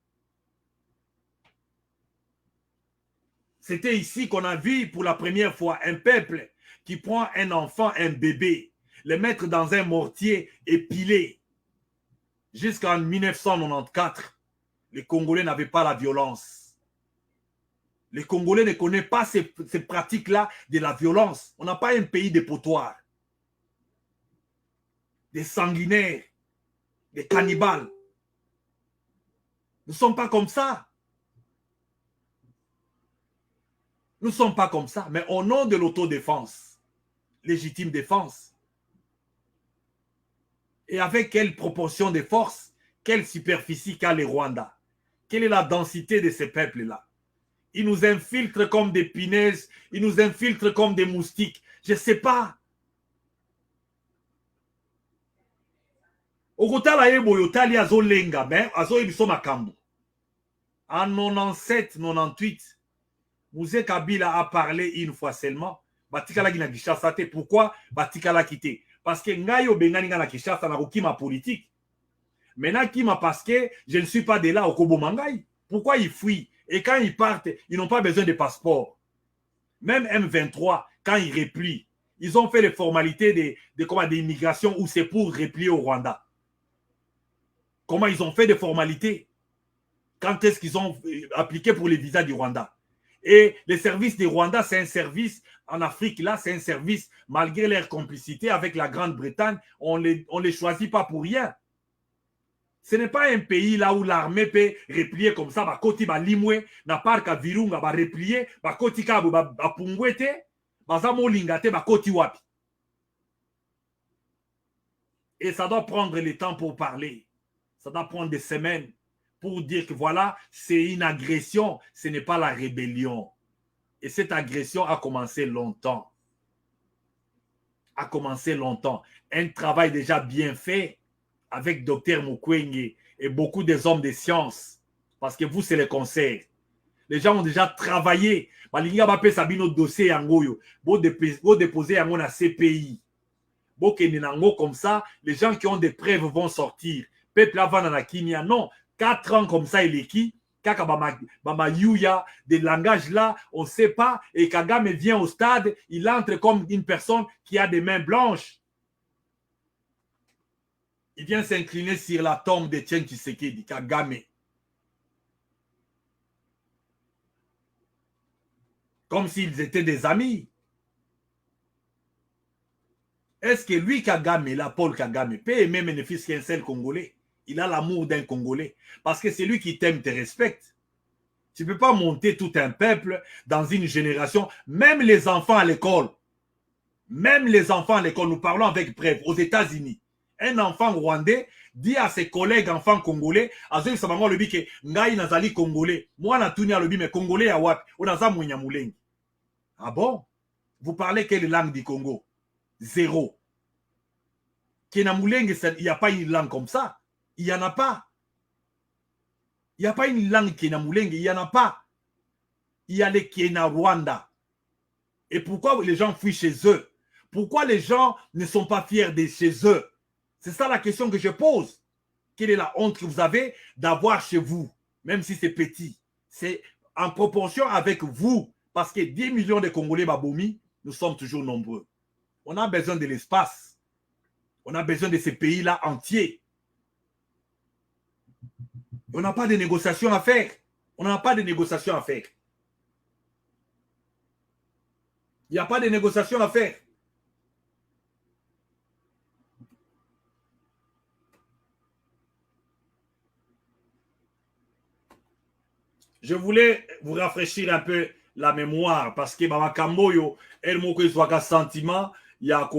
C'était ici qu'on a vu pour la première fois un peuple qui prend un enfant, un bébé, le mettre dans un mortier et piler. Jusqu'en 1994, les Congolais n'avaient pas la violence. Les Congolais ne connaissent pas ces pratiques-là de la violence. On n'a pas un pays de potoirs, des sanguinaires, des cannibales. Nous ne sommes pas comme ça. Nous ne sommes pas comme ça, mais au nom de l'autodéfense, légitime défense, et avec quelle proportion de force, quelle superficie qu'a les Rwandais, quelle est la densité de ces peuples-là. Ils nous infiltrent comme des punaises, ils nous infiltrent comme des moustiques. Je ne sais pas. Okotala yebo yotali azo lenga, mais azo ebiso makambo. En 97, 98, Mouzé Kabila a parlé une fois seulement. Batikala gina Kishasa te. Pourquoi Batikala quitté? Parce que Ngayo Bengani na Kishasa na ma politique. Maintenant, Kima parce que je ne suis pas de là au Kobo Mangai. Pourquoi ils fuient? Et quand ils partent, ils n'ont pas besoin de passeport. Même M23, quand ils replient, ils ont fait les formalités d'immigration où c'est pour replier au Rwanda. Comment ils ont fait des formalités? Quand est-ce qu'ils ont appliqué pour les visas du Rwanda? Et les services du Rwanda, c'est un service en Afrique, là, c'est un service, malgré leur complicité avec la Grande-Bretagne, on les choisit pas pour rien. Ce n'est pas un pays là où l'armée peut replier comme ça, bakoti ba limwe, na parka virunga ba replier, bakoti ka ba pungwete, bazamo lingate bakoti wapi. Et ça doit prendre le temps pour parler. Ça doit prendre des semaines pour dire que voilà, c'est une agression, ce n'est pas la rébellion. Et cette agression a commencé longtemps. A commencé longtemps. Un travail déjà bien fait avec Dr Mukwege et beaucoup des hommes de science. Parce que vous, c'est les conseils. Les gens ont déjà travaillé. Balinga Bape Sabino dossier Angoyo. Vous déposez Ango na CPI. Vous kenenango comme ça, les gens qui ont des preuves vont sortir. Peuple avant na Kinia, non. 4 ans comme ça, il est qui? Kaka Bama Yuya, des langages là, on ne sait pas. Et Kagame vient au stade, il entre comme une personne qui a des mains blanches. Il vient s'incliner sur la tombe de Tien Tshisekedi, Kagame. Comme s'ils étaient des amis. Est-ce que lui, Kagame, là, Paul Kagame, peut aimer mes fils qu'un seul Congolais? Il a l'amour d'un Congolais. Parce que c'est lui qui t'aime, te respecte. Tu ne peux pas monter tout un peuple dans une génération, même les enfants à l'école. Même les enfants à l'école, nous parlons avec preuve, aux États-Unis. Un enfant rwandais dit à ses collègues enfants congolais, azoyi sabango lobi ke ngai nazali congolais. Moi na tunia lobi mais congolais ya wapi? Onaza mwenya mulengi. Ah bon? Vous parlez quelle langue du Congo? Zéro. Kena Mulenge, il n'y a pas une langue comme ça. Il n'y en a pas. Il n'y a pas une langue Kena Mulenge, il n'y en a pas. Il y a les Kena Rwanda. Et pourquoi les gens fuient chez eux? Pourquoi les gens ne sont pas fiers de chez eux? C'est ça la question que je pose. Quelle est la honte que vous avez d'avoir chez vous, même si c'est petit? C'est en proportion avec vous. Parce que 10 millions de Congolais Babomi, nous sommes toujours nombreux. On a besoin de l'espace. On a besoin de ces pays-là entiers. On n'a pas de négociations à faire. On n'a pas de négociations à faire. Il n'y a pas de négociations à faire. Je voulais vous rafraîchir un peu la mémoire parce que Makamboyo, elle m'a un sentiment, il y a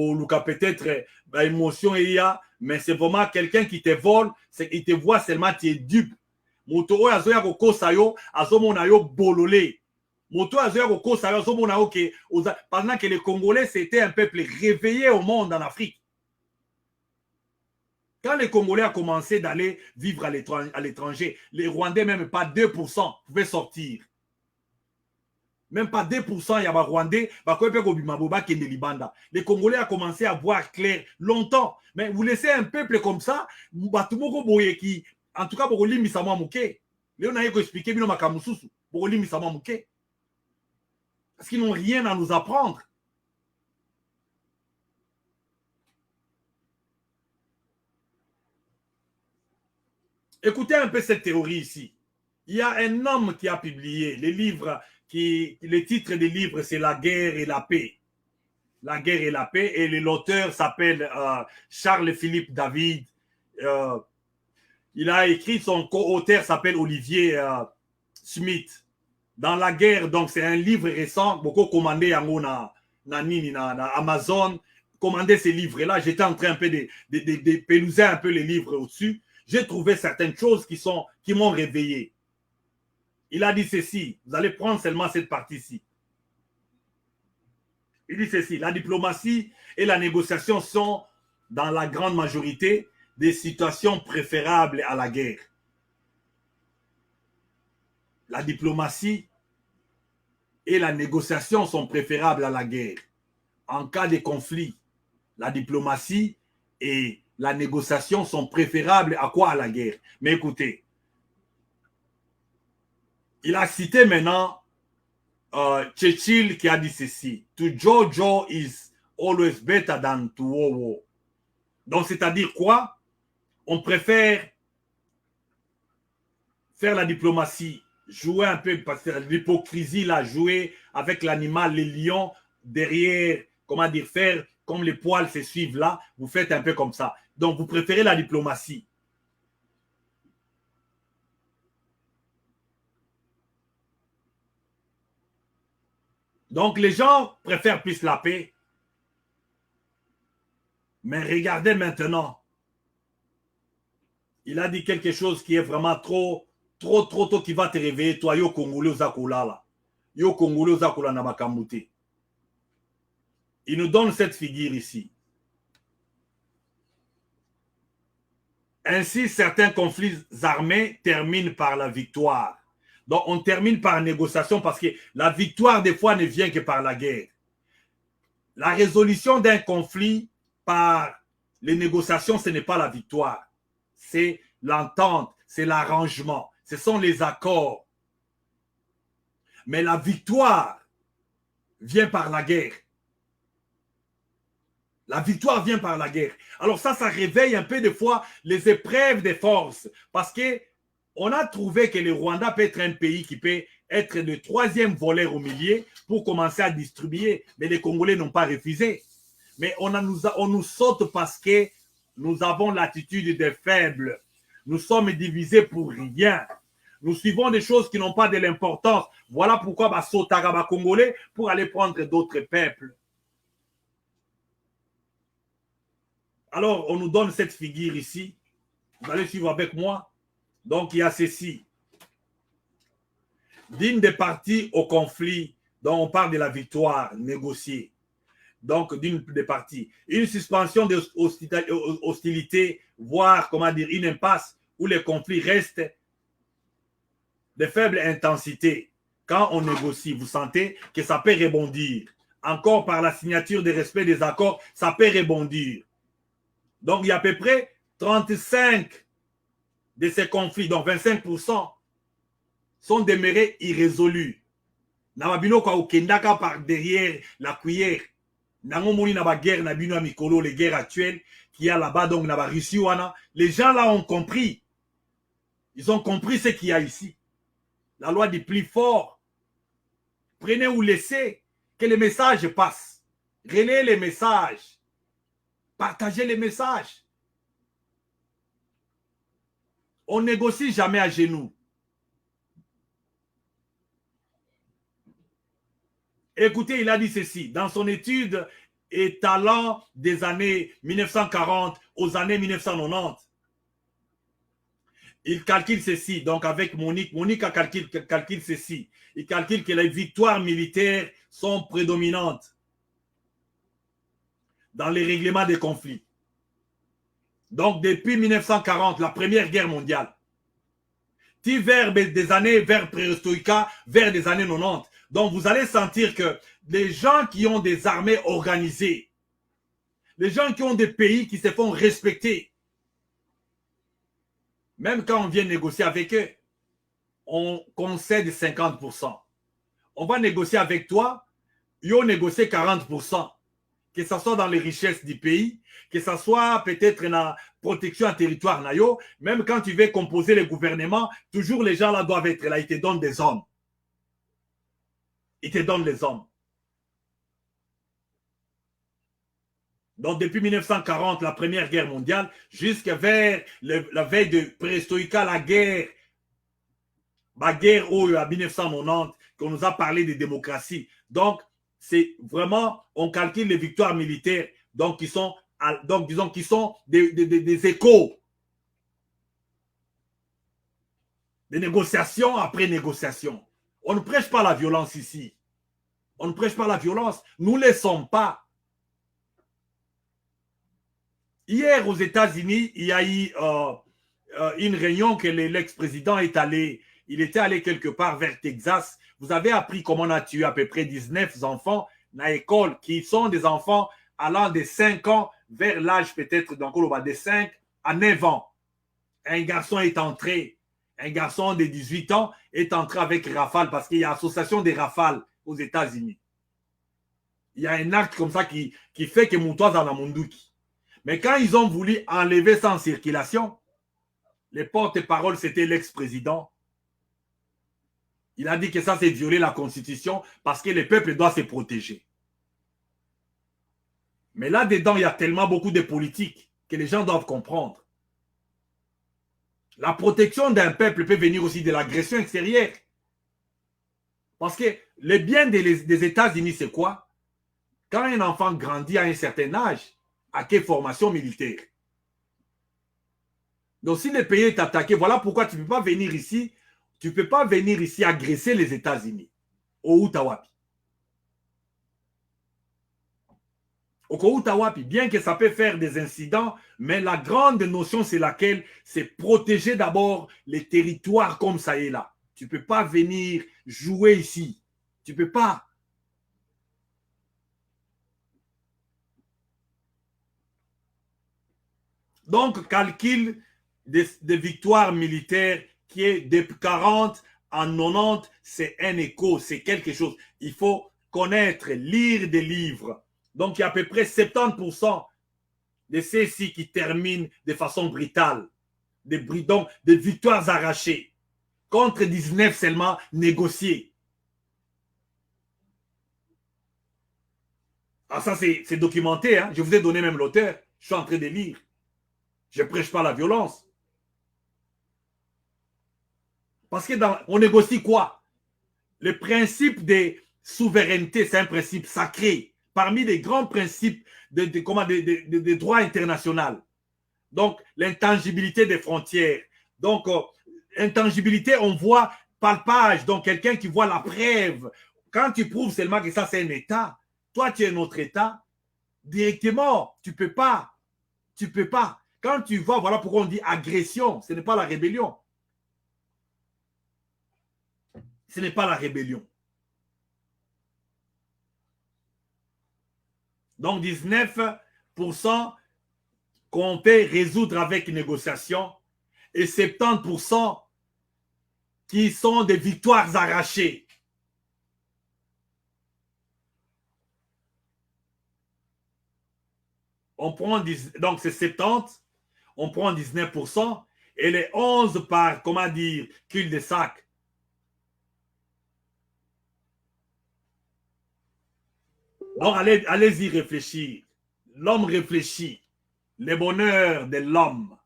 peut-être émotion il y a, mais c'est vraiment quelqu'un qui te vole, il te voit seulement tu es dupe. Moto azoya ko sayo, azomona yo bololé. Moto azoya ko sayo, azomona yo que pendant que les Congolais c'était un peuple réveillé au monde en Afrique. Quand les Congolais ont commencé d'aller vivre à l'étranger, les Rwandais, même pas 2% pouvaient sortir. Même pas 2%, il y a des Rwandais, les Congolais ont commencé à voir clair longtemps. Mais vous laissez un peuple comme ça, en tout cas, pour limisa mwa muke. Léon a expliqué, pour limisa mwa muke. Parce qu'ils n'ont rien à nous apprendre. Écoutez un peu cette théorie ici. Il y a un homme qui a publié les livres, le titre des livres, c'est La guerre et la paix. La guerre et la paix. Et l'auteur s'appelle Charles-Philippe David. Il a écrit, son co-auteur s'appelle Olivier Smith. Dans la guerre, donc c'est un livre récent, beaucoup commandé à Amazon. Commandé ces livres-là, j'étais en train un peu de pelouser un peu les livres au-dessus. J'ai trouvé certaines choses qui m'ont réveillé. Il a dit ceci, vous allez prendre seulement cette partie-ci. Il dit ceci, la diplomatie et la négociation sont, dans la grande majorité, des situations préférables à la guerre. La diplomatie et la négociation sont préférables à la guerre. En cas de conflit, la diplomatie et la négociation sont préférables à quoi? À la guerre. Mais écoutez, il a cité maintenant Churchill qui a dit ceci: To Jojo is always better than to war. Donc, c'est-à-dire quoi? On préfère faire la diplomatie, jouer un peu, parce que l'hypocrisie, là, jouer avec l'animal, les lions, derrière, comment dire, faire comme les poils se suivent là, vous faites un peu comme ça. Donc, vous préférez la diplomatie. Donc, les gens préfèrent plus la paix. Mais regardez maintenant. Il a dit quelque chose qui est vraiment trop tôt, qui va te réveiller, toi, yo Congolais aux Akoula, là. Yo Congolais aux Akoula na Makamouté. Il nous donne cette figure ici. Ainsi, certains conflits armés terminent par la victoire. Donc, on termine par négociation parce que la victoire, des fois, ne vient que par la guerre. La résolution d'un conflit par les négociations, ce n'est pas la victoire. C'est l'entente, c'est l'arrangement, ce sont les accords. Mais la victoire vient par la guerre. La victoire vient par la guerre. Alors ça réveille un peu des fois les épreuves des forces. Parce qu'on a trouvé que le Rwanda peut être un pays qui peut être le troisième voleur au milieu pour commencer à distribuer. Mais les Congolais n'ont pas refusé. Mais on nous saute parce que nous avons l'attitude des faibles. Nous sommes divisés pour rien. Nous suivons des choses qui n'ont pas de l'importance. Voilà pourquoi Sotara Congolais pour aller prendre d'autres peuples. Alors, on nous donne cette figure ici. Vous allez suivre avec moi. Donc, il y a ceci. D'une des parties au conflit, dont on parle de la victoire négociée. Donc, d'une des parties. Une suspension des hostilités, voire, comment dire, une impasse où les conflits restent de faible intensité. Quand on négocie, vous sentez que ça peut rebondir. Encore par la signature des respects des accords, ça peut rebondir. Donc, il y a à peu près 35 de ces conflits, donc 25%, sont demeurés irrésolus. Nababino kwa ukendaka par derrière la cuillère. Nangomoni na ba guerre na bino mikolo, les guerres actuelles qu'il y a là-bas, donc na ba Russie wana. Les gens là ont compris. Ils ont compris ce qu'il y a ici. La loi du plus fort. Prenez ou laissez que les messages passent. Relayez les messages. Partagez les messages. On ne négocie jamais à genoux. Écoutez, il a dit ceci, dans son étude étalant des années 1940 aux années 1990. Il calcule ceci, donc avec Monique calcule ceci. Il calcule que les victoires militaires sont prédominantes dans les règlements des conflits. Donc, depuis 1940, la Première Guerre mondiale, vers des années, vers Perestroïka, vers les années 90. Donc, vous allez sentir que les gens qui ont des armées organisées, les gens qui ont des pays qui se font respecter, même quand on vient négocier avec eux, on concède 50%. On va négocier avec toi, ils ont négocié 40%. Que ce soit dans les richesses du pays, que ce soit peut-être dans la protection à territoire, même quand tu veux composer le gouvernement, toujours les gens là doivent être là, ils te donnent des hommes. Ils te donnent les hommes. Donc depuis 1940, la Première Guerre mondiale, jusqu'à vers la veille de Perestroïka, la guerre à 1990, qu'on nous a parlé de démocratie. Donc, c'est vraiment, on calcule les victoires militaires, donc qui sont, disons, qui sont des échos. Des négociations après négociations. On ne prêche pas la violence ici. On ne prêche pas la violence. Nous ne les sommes pas. Hier, aux États-Unis, il y a eu une réunion que l'ex-président est allé. Il était allé quelque part vers Texas. Vous avez appris comment on a tué à peu près 19 enfants dans l'école, qui sont des enfants allant de 5 ans vers l'âge peut-être de 5 à 9 ans. Un garçon est entré, un garçon de 18 ans est entré avec Rafale, parce qu'il y a association des Rafales aux États-Unis. Il y a un acte comme ça qui fait que Moutoise en a Munduki. Mais quand ils ont voulu enlever ça en circulation, les porte-paroles, c'était l'ex-président. Il a dit que ça, c'est violer la Constitution parce que le peuple doit se protéger. Mais là-dedans, il y a tellement beaucoup de politiques que les gens doivent comprendre. La protection d'un peuple peut venir aussi de l'agression extérieure. Parce que le bien des États-Unis, c'est quoi? Quand un enfant grandit à un certain âge, à quelle formation militaire? Donc, si le pays est attaqué, voilà pourquoi tu ne peux pas venir ici. Tu ne peux pas venir ici agresser les États-Unis au Outawapi. Au Outawapi, bien que ça peut faire des incidents, mais la grande notion, c'est laquelle? C'est protéger d'abord les territoires comme ça est là. Tu ne peux pas venir jouer ici. Tu ne peux pas. Donc, calcul des victoires militaires qui est de 40 à 90, c'est un écho, c'est quelque chose. Il faut connaître, lire des livres. Donc, il y a à peu près 70% de ceux-ci qui terminent de façon brutale. Des victoires arrachées. Contre 19 seulement négociées. Ah, ça, c'est documenté. Hein? Je vous ai donné même l'auteur. Je suis en train de lire. Je ne prêche pas la violence. Parce que on négocie quoi? Le principe de souveraineté, c'est un principe sacré. Parmi les grands principes de droit international. Donc, l'intangibilité des frontières. Donc, intangibilité, on voit palpage. Donc, quelqu'un qui voit la preuve. Quand tu prouves seulement que ça, c'est un État, toi, tu es notre État, directement, tu ne peux pas. Tu ne peux pas. Quand tu vois, voilà pourquoi on dit agression, ce n'est pas la rébellion. Ce n'est pas la rébellion. Donc 19% qu'on peut résoudre avec une négociation et 70% qui sont des victoires arrachées. On prend donc c'est 70, on prend 19% et les 11 par, comment dire, cul-de-sac. Donc, allez-y réfléchir. L'homme réfléchit. Le bonheur de l'homme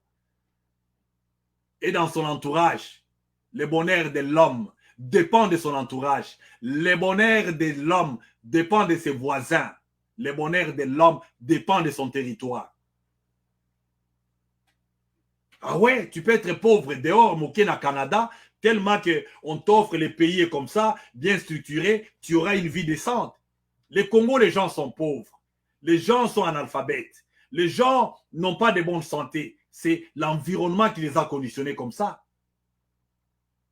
est dans son entourage. Le bonheur de l'homme dépend de son entourage. Le bonheur de l'homme dépend de ses voisins. Le bonheur de l'homme dépend de son territoire. Ah ouais, tu peux être pauvre dehors, moqué au Canada, tellement qu'on t'offre les pays comme ça, bien structurés, tu auras une vie décente. Les Congo, les gens sont pauvres. Les gens sont analphabètes. Les gens n'ont pas de bonne santé. C'est l'environnement qui les a conditionnés comme ça.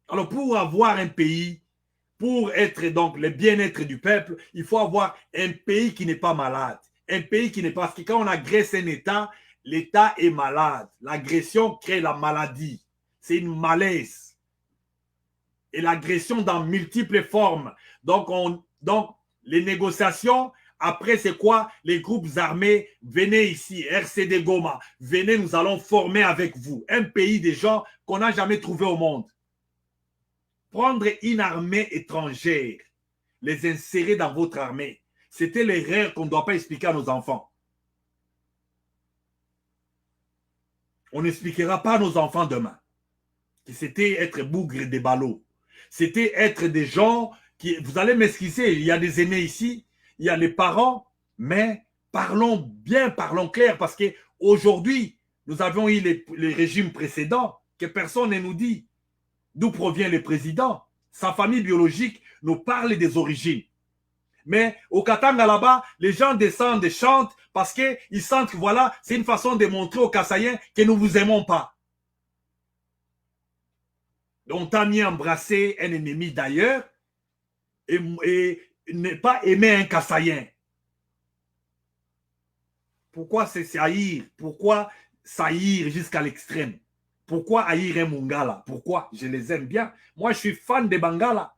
Alors, pour avoir un pays, pour être donc le bien-être du peuple, il faut avoir un pays qui n'est pas malade. Un pays qui n'est pas... Parce que quand on agresse un État, l'État est malade. L'agression crée la maladie. C'est une malaise. Et l'agression dans multiples formes. Donc, les négociations, après, c'est quoi? Les groupes armés, venez ici, RCD Goma, venez, nous allons former avec vous un pays des gens qu'on n'a jamais trouvé au monde. Prendre une armée étrangère, les insérer dans votre armée, c'était l'erreur qu'on ne doit pas expliquer à nos enfants. On n'expliquera pas à nos enfants demain que c'était être bougre des ballots. C'était être des gens qui... Vous allez m'excuser, il y a des aînés ici, il y a les parents, mais parlons bien, parlons clair, parce qu'aujourd'hui, nous avions eu les régimes précédents que personne ne nous dit d'où provient le président. Sa famille biologique nous parle des origines. Mais au Katanga là-bas, les gens descendent et chantent parce qu'ils sentent que voilà, c'est une façon de montrer aux Kassaïens que nous ne vous aimons pas. Donc, t'as mis embrasser un ennemi d'ailleurs et ne pas aimer un Kassaïen. Pourquoi c'est haïr? Pourquoi s'haïr jusqu'à l'extrême? Pourquoi haïr un Mungala? Pourquoi? Je les aime bien. Moi, je suis fan des Bangala.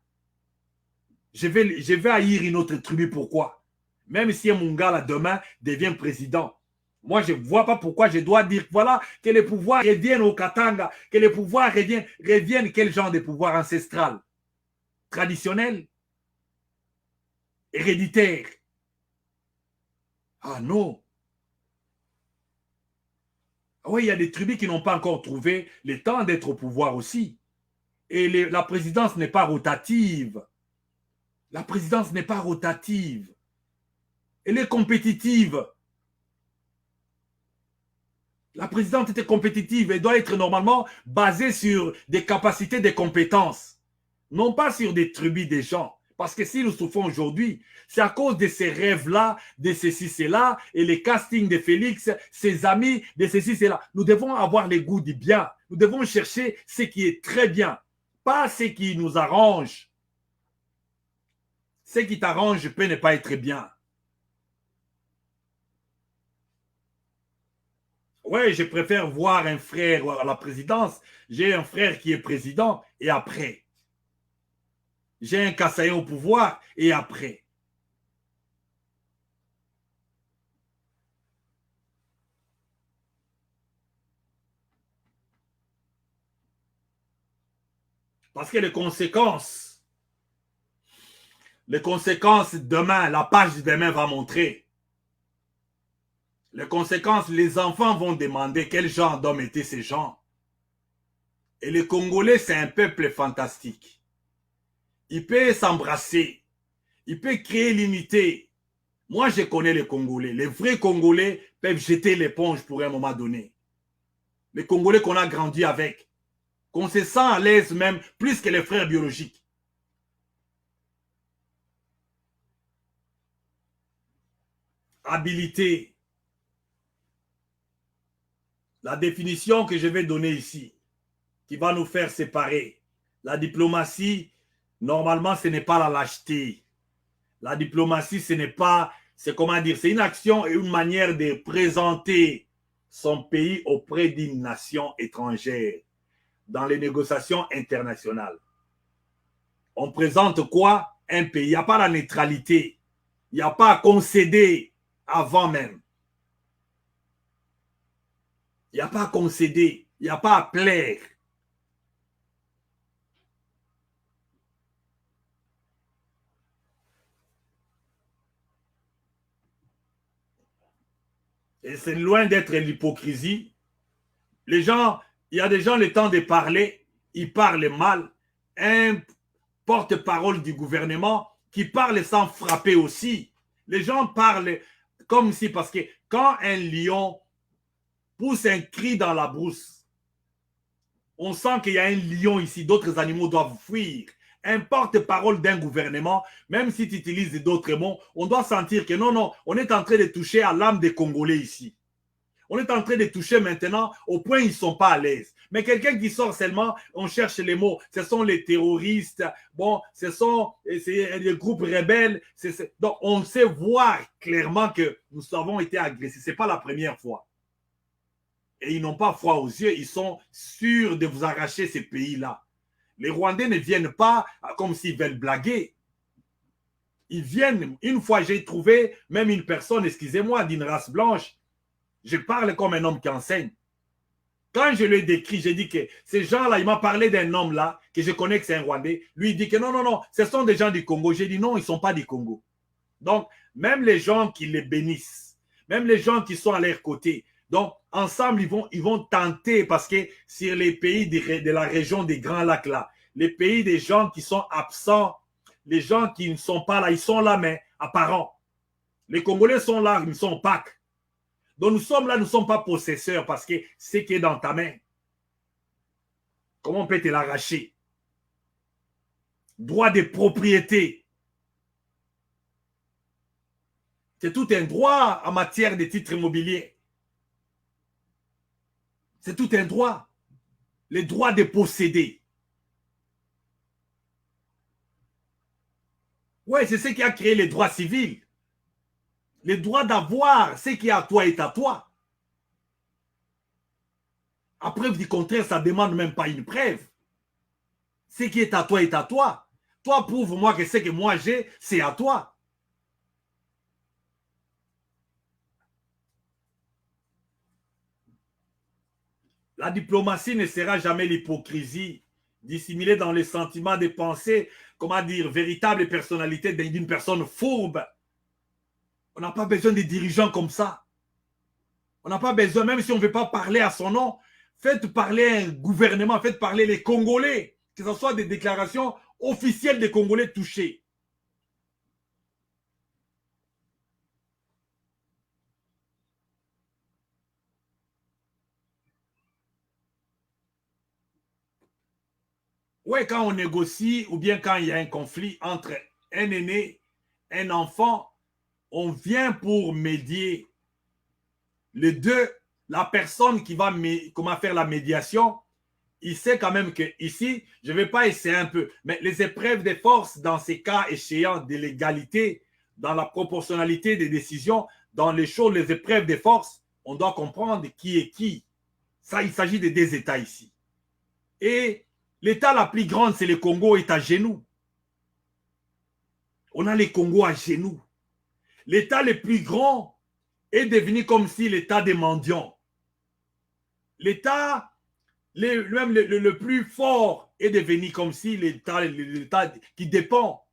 Je vais haïr une autre tribu. Pourquoi? Même si un Mungala demain devient président. Moi, je ne vois pas pourquoi je dois dire voilà, que les pouvoirs reviennent au Katanga, que les pouvoirs reviennent quel genre de pouvoir ancestral? Traditionnel? Héréditaire? Ah non. Oui, il y a des tribus qui n'ont pas encore trouvé le temps d'être au pouvoir aussi. Et la présidence n'est pas rotative. La présidence n'est pas rotative. Elle est compétitive. La présidence était compétitive et doit être normalement basée sur des capacités, des compétences. Non pas sur des tribus des gens. Parce que si nous souffrons aujourd'hui, c'est à cause de ces rêves-là, de ceci, cela, et les castings de Félix, ses amis, de ceci, cela. Nous devons avoir les goûts du bien. Nous devons chercher ce qui est très bien, pas ce qui nous arrange. Ce qui t'arrange peut ne pas être bien. Ouais, je préfère voir un frère à la présidence. J'ai un frère qui est président et après. J'ai un Kassaïen au pouvoir et après. Parce que les conséquences demain, la page de demain va montrer. Les conséquences, les enfants vont demander quel genre d'homme étaient ces gens. Et les Congolais, c'est un peuple fantastique. Il peut s'embrasser. Il peut créer l'unité. Moi, je connais les Congolais. Les vrais Congolais peuvent jeter l'éponge pour un moment donné. Les Congolais qu'on a grandi avec. Qu'on se sent à l'aise même, plus que les frères biologiques. Habilité. La définition que je vais donner ici, qui va nous faire séparer. La diplomatie, normalement, ce n'est pas la lâcheté. La diplomatie, ce n'est pas, c'est comment dire, c'est une action et une manière de présenter son pays auprès d'une nation étrangère dans les négociations internationales. On présente quoi? Un pays. Il n'y a pas la neutralité. Il n'y a pas à concéder avant même. Il n'y a pas à concéder. Il n'y a pas à plaire. Et c'est loin d'être l'hypocrisie. Les gens, il y a des gens, le temps de parler, ils parlent mal. Un porte-parole du gouvernement qui parle sans frapper aussi. Les gens parlent comme si, parce que quand un lion pousse un cri dans la brousse, on sent qu'il y a un lion ici, d'autres animaux doivent fuir. Un porte-parole d'un gouvernement, même si tu utilises d'autres mots, on doit sentir que non, non, on est en train de toucher à l'âme des Congolais ici. On est en train de toucher maintenant au point où ils ne sont pas à l'aise. Mais quelqu'un qui sort seulement, on cherche les mots. Ce sont les terroristes, bon, ce sont les groupes rebelles. Donc, on sait voir clairement que nous avons été agressés. Ce n'est pas la première fois. Et ils n'ont pas froid aux yeux. Ils sont sûrs de vous arracher ces pays-là. Les Rwandais ne viennent pas comme s'ils veulent blaguer. Ils viennent. Une fois, j'ai trouvé même une personne, excusez-moi, d'une race blanche. Je parle comme un homme qui enseigne. Quand je lui ai décrit, j'ai dit que ces gens-là, il m'a parlé d'un homme là, que je connais que c'est un Rwandais. Lui, il dit que non, non, non, ce sont des gens du Congo. J'ai dit non, ils ne sont pas du Congo. Donc, même les gens qui les bénissent, même les gens qui sont à leur côté, donc, ensemble, ils vont tenter, parce que sur les pays de la région des Grands Lacs là, les pays des gens qui sont absents, les gens qui ne sont pas là, ils sont là, mais apparents. Les Congolais sont là, ils sont opaques. Donc nous sommes là, nous ne sommes pas possesseurs parce que ce qui est dans ta main, comment on peut te l'arracher? Droit de propriété. C'est tout un droit en matière de titres immobiliers. C'est tout un droit. Le droit de posséder. Oui, c'est ce qui a créé les droits civils. Le droit d'avoir ce qui est à toi est à toi. À preuve du contraire, ça ne demande même pas une preuve. Ce qui est à toi est à toi. Toi, prouve-moi que ce que moi j'ai, c'est à toi. La diplomatie ne sera jamais l'hypocrisie dissimulée dans les sentiments des pensées, comment dire, véritable personnalité d'une personne fourbe. On n'a pas besoin de dirigeants comme ça. On n'a pas besoin, même si on ne veut pas parler à son nom, faites parler un gouvernement, faites parler les Congolais, que ce soit des déclarations officielles des Congolais touchés. Oui, quand on négocie ou bien quand il y a un conflit entre un aîné, un enfant, on vient pour médier. Les deux, la personne qui va comment faire la médiation, il sait quand même que ici, je ne vais pas essayer un peu, mais les épreuves de force dans ces cas échéants de l'égalité, dans la proportionnalité des décisions, dans les choses, les épreuves de force, on doit comprendre qui est qui. Ça, il s'agit de deux États ici. Et l'État la plus grande, c'est le Congo, est à genoux. On a le Congo à genoux. L'État le plus grand est devenu comme si l'État des mendiants. L'État même le plus fort est devenu comme si l'État qui dépend.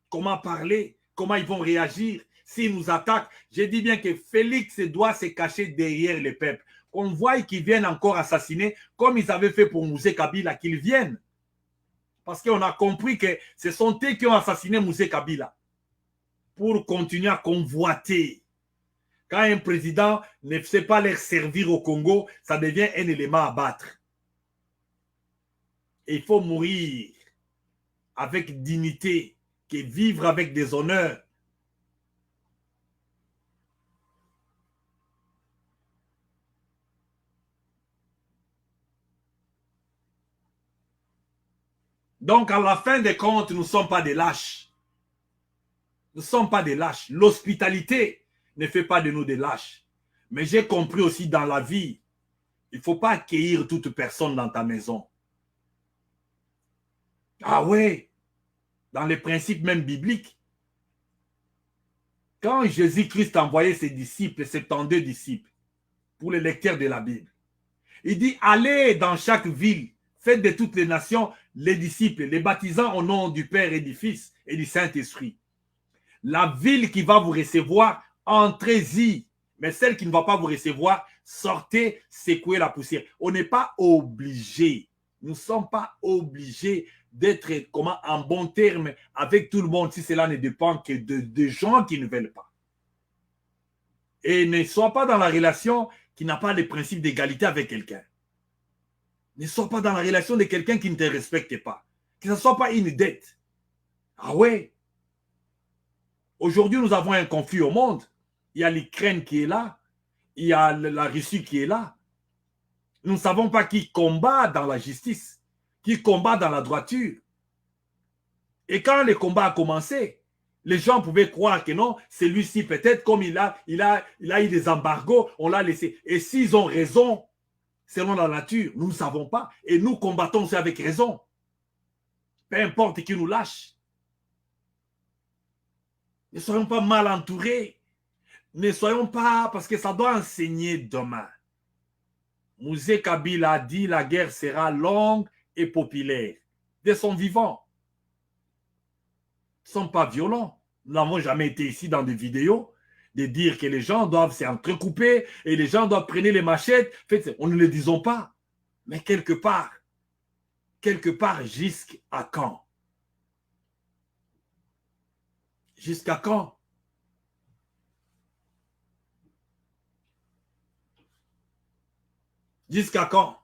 Comment parler, comment ils vont réagir s'ils nous attaquent. J'ai dit bien que Félix doit se cacher derrière le peuple. Qu'on voit qu'ils viennent encore assassiner, comme ils avaient fait pour Mouzé Kabila, qu'ils viennent. Parce qu'on a compris que ce sont eux qui ont assassiné Mouzé Kabila pour continuer à convoiter. Quand un président ne sait pas leur servir au Congo, ça devient un élément à battre. Et il faut mourir avec dignité, que vivre avec des honneurs. Donc, à la fin des comptes, nous ne sommes pas des lâches. Nous ne sommes pas des lâches. L'hospitalité ne fait pas de nous des lâches. Mais j'ai compris aussi dans la vie, il ne faut pas accueillir toute personne dans ta maison. Ah ouais, dans les principes même bibliques. Quand Jésus-Christ a envoyé ses disciples, 72 disciples, pour les lecteurs de la Bible, il dit, allez dans chaque ville, faites de toutes les nations les disciples, les baptisant au nom du Père et du Fils et du Saint-Esprit. La ville qui va vous recevoir, entrez-y. Mais celle qui ne va pas vous recevoir, sortez, secouez la poussière. On n'est pas obligé. Nous ne sommes pas obligés d'être en bon terme avec tout le monde si cela ne dépend que de gens qui ne veulent pas. Et ne sois pas dans la relation qui n'a pas les principes d'égalité avec quelqu'un. Ne sois pas dans la relation de quelqu'un qui ne te respecte pas. Que ce ne soit pas une dette. Ah ouais. Aujourd'hui, nous avons un conflit au monde. Il y a l'Ukraine qui est là. il y a la Russie qui est là. Nous ne savons pas qui combat dans la justice, qui combat dans la droiture. Et quand le combat a commencé, les gens pouvaient croire que non, celui-ci peut-être comme il a eu des embargos, on l'a laissé. Et s'ils ont raison, selon la nature, nous ne savons pas. Et nous combattons aussi avec raison. Peu importe qui nous lâche. Ne soyons pas mal entourés. Ne soyons pas, parce que ça doit enseigner demain. Mouzé Kabila a dit la guerre sera longue et populaire. De son vivant. Ils ne sont pas violents. Nous n'avons jamais été ici dans des vidéos de dire que les gens doivent s'entrecouper et les gens doivent prendre les machettes. On ne le disons pas. Mais quelque part, jusqu'à quand? Jusqu'à quand? Jusqu'à quand?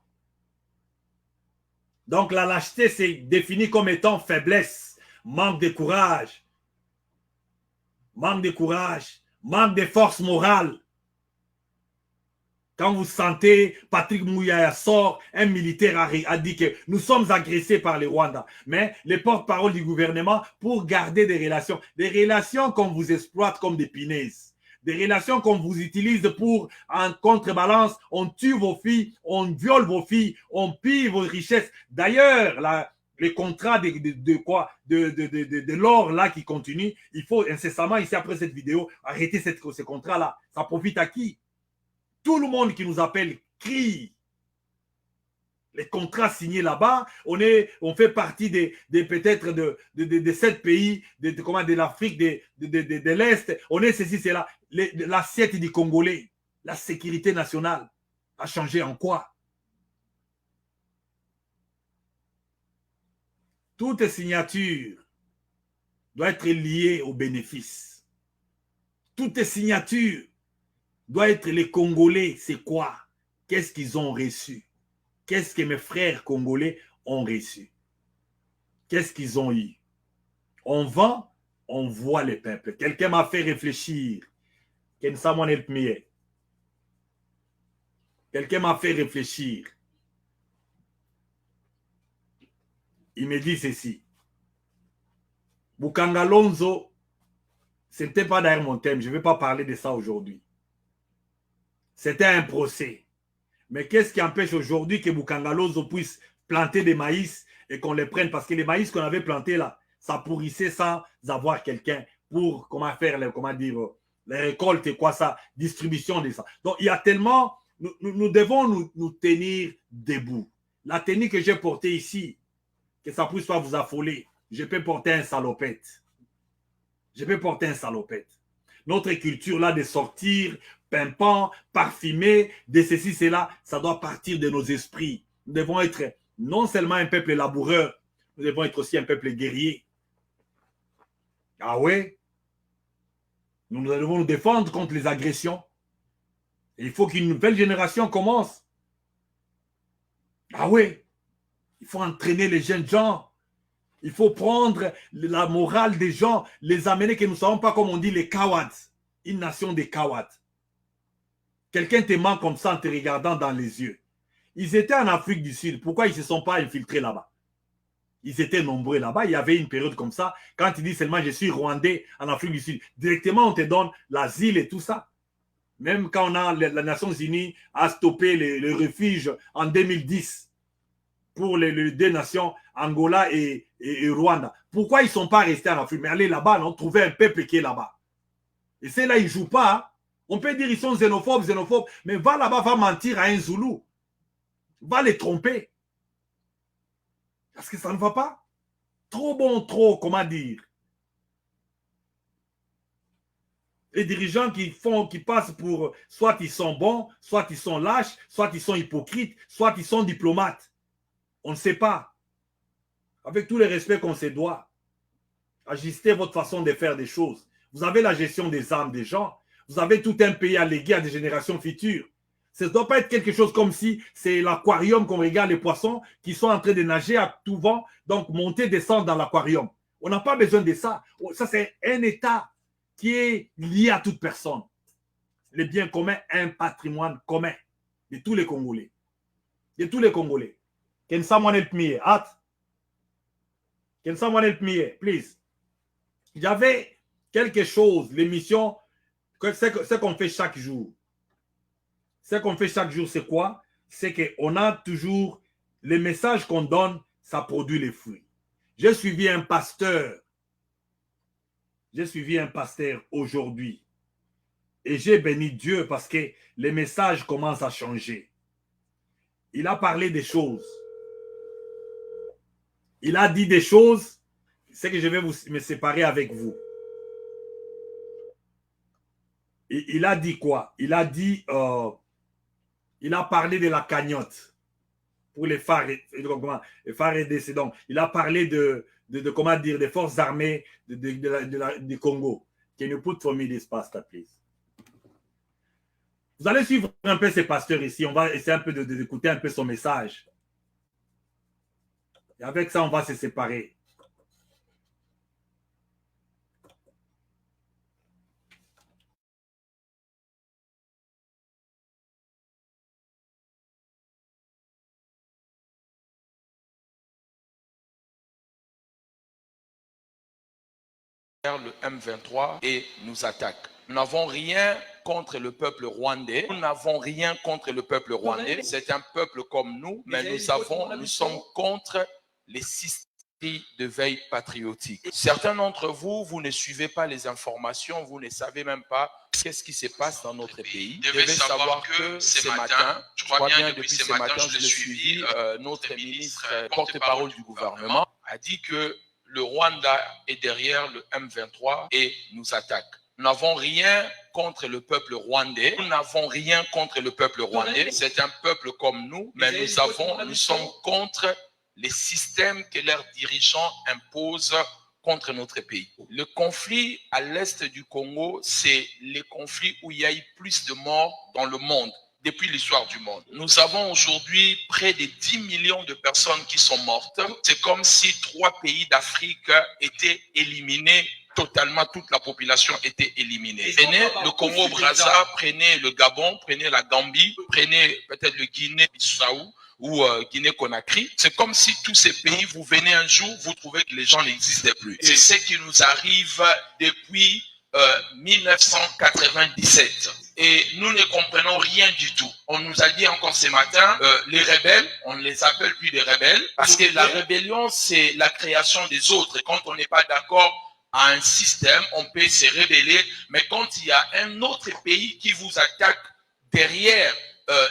Donc la lâcheté, c'est défini comme étant faiblesse, manque de courage, manque de force morale. Quand vous sentez, Patrick Mouyaya sort, un militaire a dit que nous sommes agressés par les Rwandais. Mais les porte-parole du gouvernement, pour garder des relations qu'on vous exploite comme des punaises. Des relations qu'on vous utilise pour, en contrebalance, on tue vos filles, on viole vos filles, on pille vos richesses. D'ailleurs, les contrats de l'or là qui continue, il faut incessamment, ici après cette vidéo, arrêter ces contrats-là. Ça profite à qui? Tout le monde qui nous appelle crie. Les contrats signés là-bas, on fait partie peut-être de 7 pays, de l'Afrique de l'Est. On est ceci, c'est là. L'assiette du Congolais, la sécurité nationale a changé en quoi? Toute signature doit être liée au bénéfice. Toute signature doit être les Congolais. C'est quoi? Qu'est-ce qu'ils ont reçu? Qu'est-ce que mes frères congolais ont reçu? Qu'est-ce qu'ils ont eu? On vend, on voit les peuples. Quelqu'un m'a fait réfléchir. Quelqu'un m'a fait réfléchir. Il me dit ceci. Bukanga Lonzo, ce n'était pas derrière mon thème. Je ne vais pas parler de ça aujourd'hui. C'était un procès. Mais qu'est-ce qui empêche aujourd'hui que Bukanga Lonzo puisse planter des maïs et qu'on les prenne? Parce que les maïs qu'on avait plantés là, ça pourrissait sans avoir quelqu'un pour les récoltes et quoi ça, distribution de ça. Donc il y a tellement, nous devons nous tenir debout. La tenue que j'ai portée ici, que ça ne puisse pas vous affoler, je peux porter un salopette. Je peux porter un salopette. Notre culture là de sortir pimpant, parfumé, de ceci, cela, ça doit partir de nos esprits. Nous devons être non seulement un peuple laboureur, nous devons être aussi un peuple guerrier. Ah ouais? Nous devons nous défendre contre les agressions. Et il faut qu'une nouvelle génération commence. Ah ouais? Il faut entraîner les jeunes gens. Il faut prendre la morale des gens, les amener que nous ne savons pas, comme on dit, les cowards. Une nation des cowards. Quelqu'un te ment comme ça en te regardant dans les yeux. Ils étaient en Afrique du Sud. Pourquoi ils ne se sont pas infiltrés là-bas? Ils étaient nombreux là-bas. Il y avait une période comme ça. Quand tu dis seulement je suis Rwandais en Afrique du Sud, directement on te donne l'asile et tout ça. Même quand on a les Nations Unies a stoppé le refuge en 2010 pour les deux nations, Angola et Rwanda. Pourquoi ils ne sont pas restés en Afrique? Mais allez là-bas, on trouvait un peuple qui est là-bas. Et c'est là, ils ne jouent pas. Hein? On peut dire qu'ils sont xénophobes, mais va là-bas, va mentir à un Zoulou. Va les tromper. Parce que ça ne va pas. Trop bon, trop, comment dire. Les dirigeants qui passent pour, soit ils sont bons, soit ils sont lâches, soit ils sont hypocrites, soit ils sont diplomates. On ne sait pas. Avec tout le respect qu'on se doit, ajustez votre façon de faire des choses. Vous avez la gestion des âmes des gens. Vous avez tout un pays à léguer à des générations futures. Ça ne doit pas être quelque chose comme si c'est l'aquarium qu'on regarde les poissons qui sont en train de nager à tout vent, donc monter, descendre dans l'aquarium. On n'a pas besoin de ça. Ça, c'est un état qui est lié à toute personne. Ce les biens communs, un patrimoine commun de tous les Congolais. De tous les Congolais. Can someone help me? Can someone help me, please? Il y avait quelque chose, l'émission, ce qu'on fait chaque jour. Ce qu'on fait chaque jour, c'est quoi? C'est qu'on a toujours, les messages qu'on donne, ça produit les fruits. J'ai suivi un pasteur. J'ai suivi un pasteur aujourd'hui. Et j'ai béni Dieu parce que les messages commencent à changer. Il a parlé des choses. Il a dit des choses. C'est que je vais me séparer avec vous. Et il a dit quoi? Il a dit, il a parlé de la cagnotte pour les phares et décédants. Il a parlé de comment dire, des forces armées du Congo. Can you put for me this pastor, please? Vous allez suivre un peu ces pasteurs ici. On va essayer un peu d'écouter un peu son message. Et avec ça, on va se séparer. Le M23 et nous attaque. Nous n'avons rien contre le peuple rwandais. Nous n'avons rien contre le peuple rwandais. C'est un peuple comme nous, mais nous sommes contre les systèmes de veille patriotique. Certains d'entre vous, vous ne suivez pas les informations, vous ne savez même pas qu'est-ce qui se passe dans notre pays. Vous devez savoir que ce matin, je crois bien depuis ce matin, je l'ai suivi, notre ministre porte-parole du gouvernement a dit que le Rwanda est derrière le M23 et nous attaque. Nous n'avons rien contre le peuple rwandais. Nous n'avons rien contre le peuple rwandais. C'est un peuple comme nous, mais nous sommes contre les systèmes que leurs dirigeants imposent contre notre pays. Le conflit à l'est du Congo, c'est le conflit où il y a eu plus de morts dans le monde depuis l'histoire du monde. Nous avons aujourd'hui près de 10 millions de personnes qui sont mortes. C'est comme si 3 pays d'Afrique étaient éliminés totalement, toute la population était éliminée. Prenez le Congo-Brazza, prenez le Gabon, prenez la Gambie, prenez peut-être le Guinée-Bissau ou Guinée-Conakry. C'est comme si tous ces pays, vous venez un jour, vous trouvez que les gens n'existaient plus. C'est ce qui nous arrive depuis 1997. Et nous ne comprenons rien du tout. On nous a dit encore ce matin, les rebelles, on ne les appelle plus des rebelles, parce que la rébellion, c'est la création des autres. Et quand on n'est pas d'accord à un système, on peut se rébeller, mais quand il y a un autre pays qui vous attaque derrière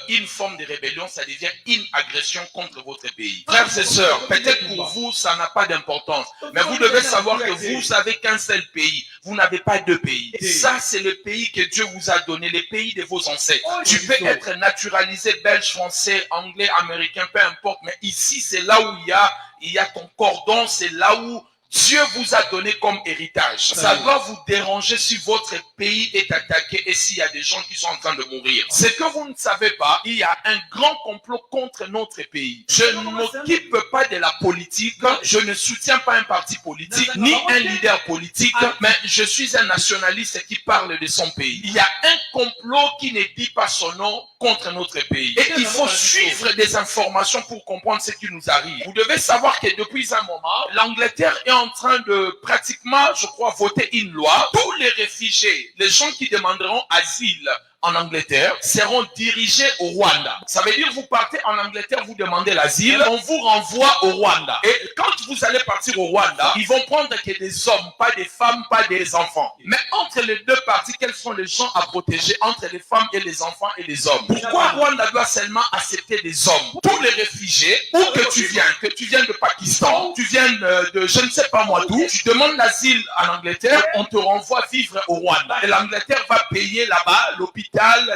une forme de rébellion, ça devient une agression contre votre pays. Frères et sœurs, peut-être pour vous, ça n'a pas d'importance, mais vous devez savoir que vous n'avez qu'un seul pays. Vous n'avez pas 2 pays. Ça, c'est le pays que Dieu vous a donné, les pays de vos ancêtres. Tu peux être naturalisé belge, français, anglais, américain, peu importe, mais ici, c'est là où il y a ton cordon, c'est là où Dieu vous a donné comme héritage. Ça doit vous déranger si votre pays est attaqué et s'il y a des gens qui sont en train de mourir. Ce que vous ne savez pas, il y a un grand complot contre notre pays. Je ne m'occupe pas de la politique, je ne soutiens pas un parti politique, ni un leader politique, mais je suis un nationaliste qui parle de son pays. Il y a un complot qui ne dit pas son nom contre notre pays. Et il faut suivre des informations pour comprendre ce qui nous arrive. Vous devez savoir que depuis un moment, l'Angleterre est en train de pratiquement, je crois, voter une loi. Tous les réfugiés, les gens qui demanderont asile en Angleterre, seront dirigés au Rwanda. Ça veut dire, vous partez en Angleterre, vous demandez l'asile, on vous renvoie au Rwanda. Et quand vous allez partir au Rwanda, ils vont prendre que des hommes, pas des femmes, pas des enfants. Mais entre les deux parties, quels sont les gens à protéger entre les femmes et les enfants et les hommes? Pourquoi Rwanda doit seulement accepter des hommes? Tous les réfugiés, où que tu viennes de Pakistan, tu viennes de je ne sais pas moi d'où, tu demandes l'asile en Angleterre, on te renvoie vivre au Rwanda. Et l'Angleterre va payer là-bas l'hôpital,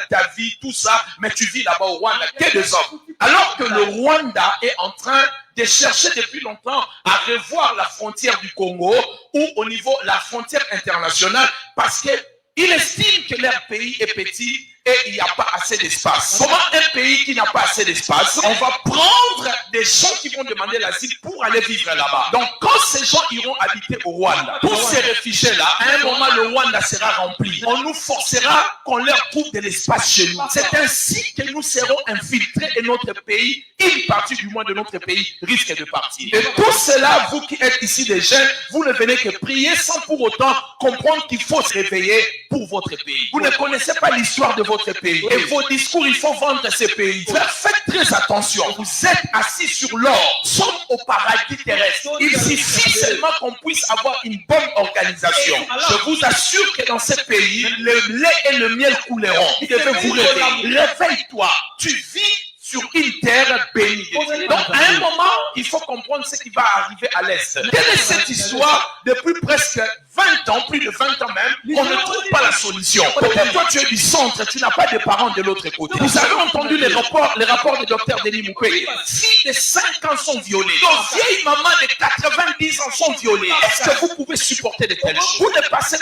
ta vie, tout ça, mais tu vis là-bas au Rwanda, que des hommes. Alors que le Rwanda est en train de chercher depuis longtemps à revoir la frontière du Congo ou au niveau de la frontière internationale parce qu'il estime que leur pays est petit et il n'y a pas assez d'espace. Comment un pays qui n'a pas assez d'espace, on va prendre des gens qui vont demander l'asile pour aller vivre là-bas. Donc quand ces gens iront habiter au Rwanda, tous ces réfugiés-là, à un moment le Rwanda sera rempli. On nous forcera qu'on leur trouve de l'espace chez nous. C'est ainsi que nous serons infiltrés et notre pays, une partie du moins de notre pays, risque de partir. Et tout cela, vous qui êtes ici des jeunes, vous ne venez que prier sans pour autant comprendre qu'il faut se réveiller pour votre pays. Vous ne connaissez pas l'histoire de votre pays. Et vos discours, il faut vendre ces pays. Faites très attention. Vous êtes assis sur l'or. Nous sommes au paradis terrestre. Il suffit seulement qu'on puisse avoir une bonne organisation. Je vous assure que dans ce pays, le lait et le miel couleront. Vous devez vous réveiller. Réveille-toi. Tu vis sur une terre bénie. Donc, à un moment, il faut comprendre ce qui va arriver à l'Est. Quelle est cette histoire depuis presque 20 ans, plus de 20 ans même, on ne trouve pas la solution. Peut-être toi, tu es du centre, tu n'as pas de parents de l'autre côté. Vous avez entendu les rapports du docteur Denis Mukwege. Filles de 5 ans sont violées. Nos vieilles mamans de 90 ans sont violées. Est-ce que vous pouvez supporter de telles choses?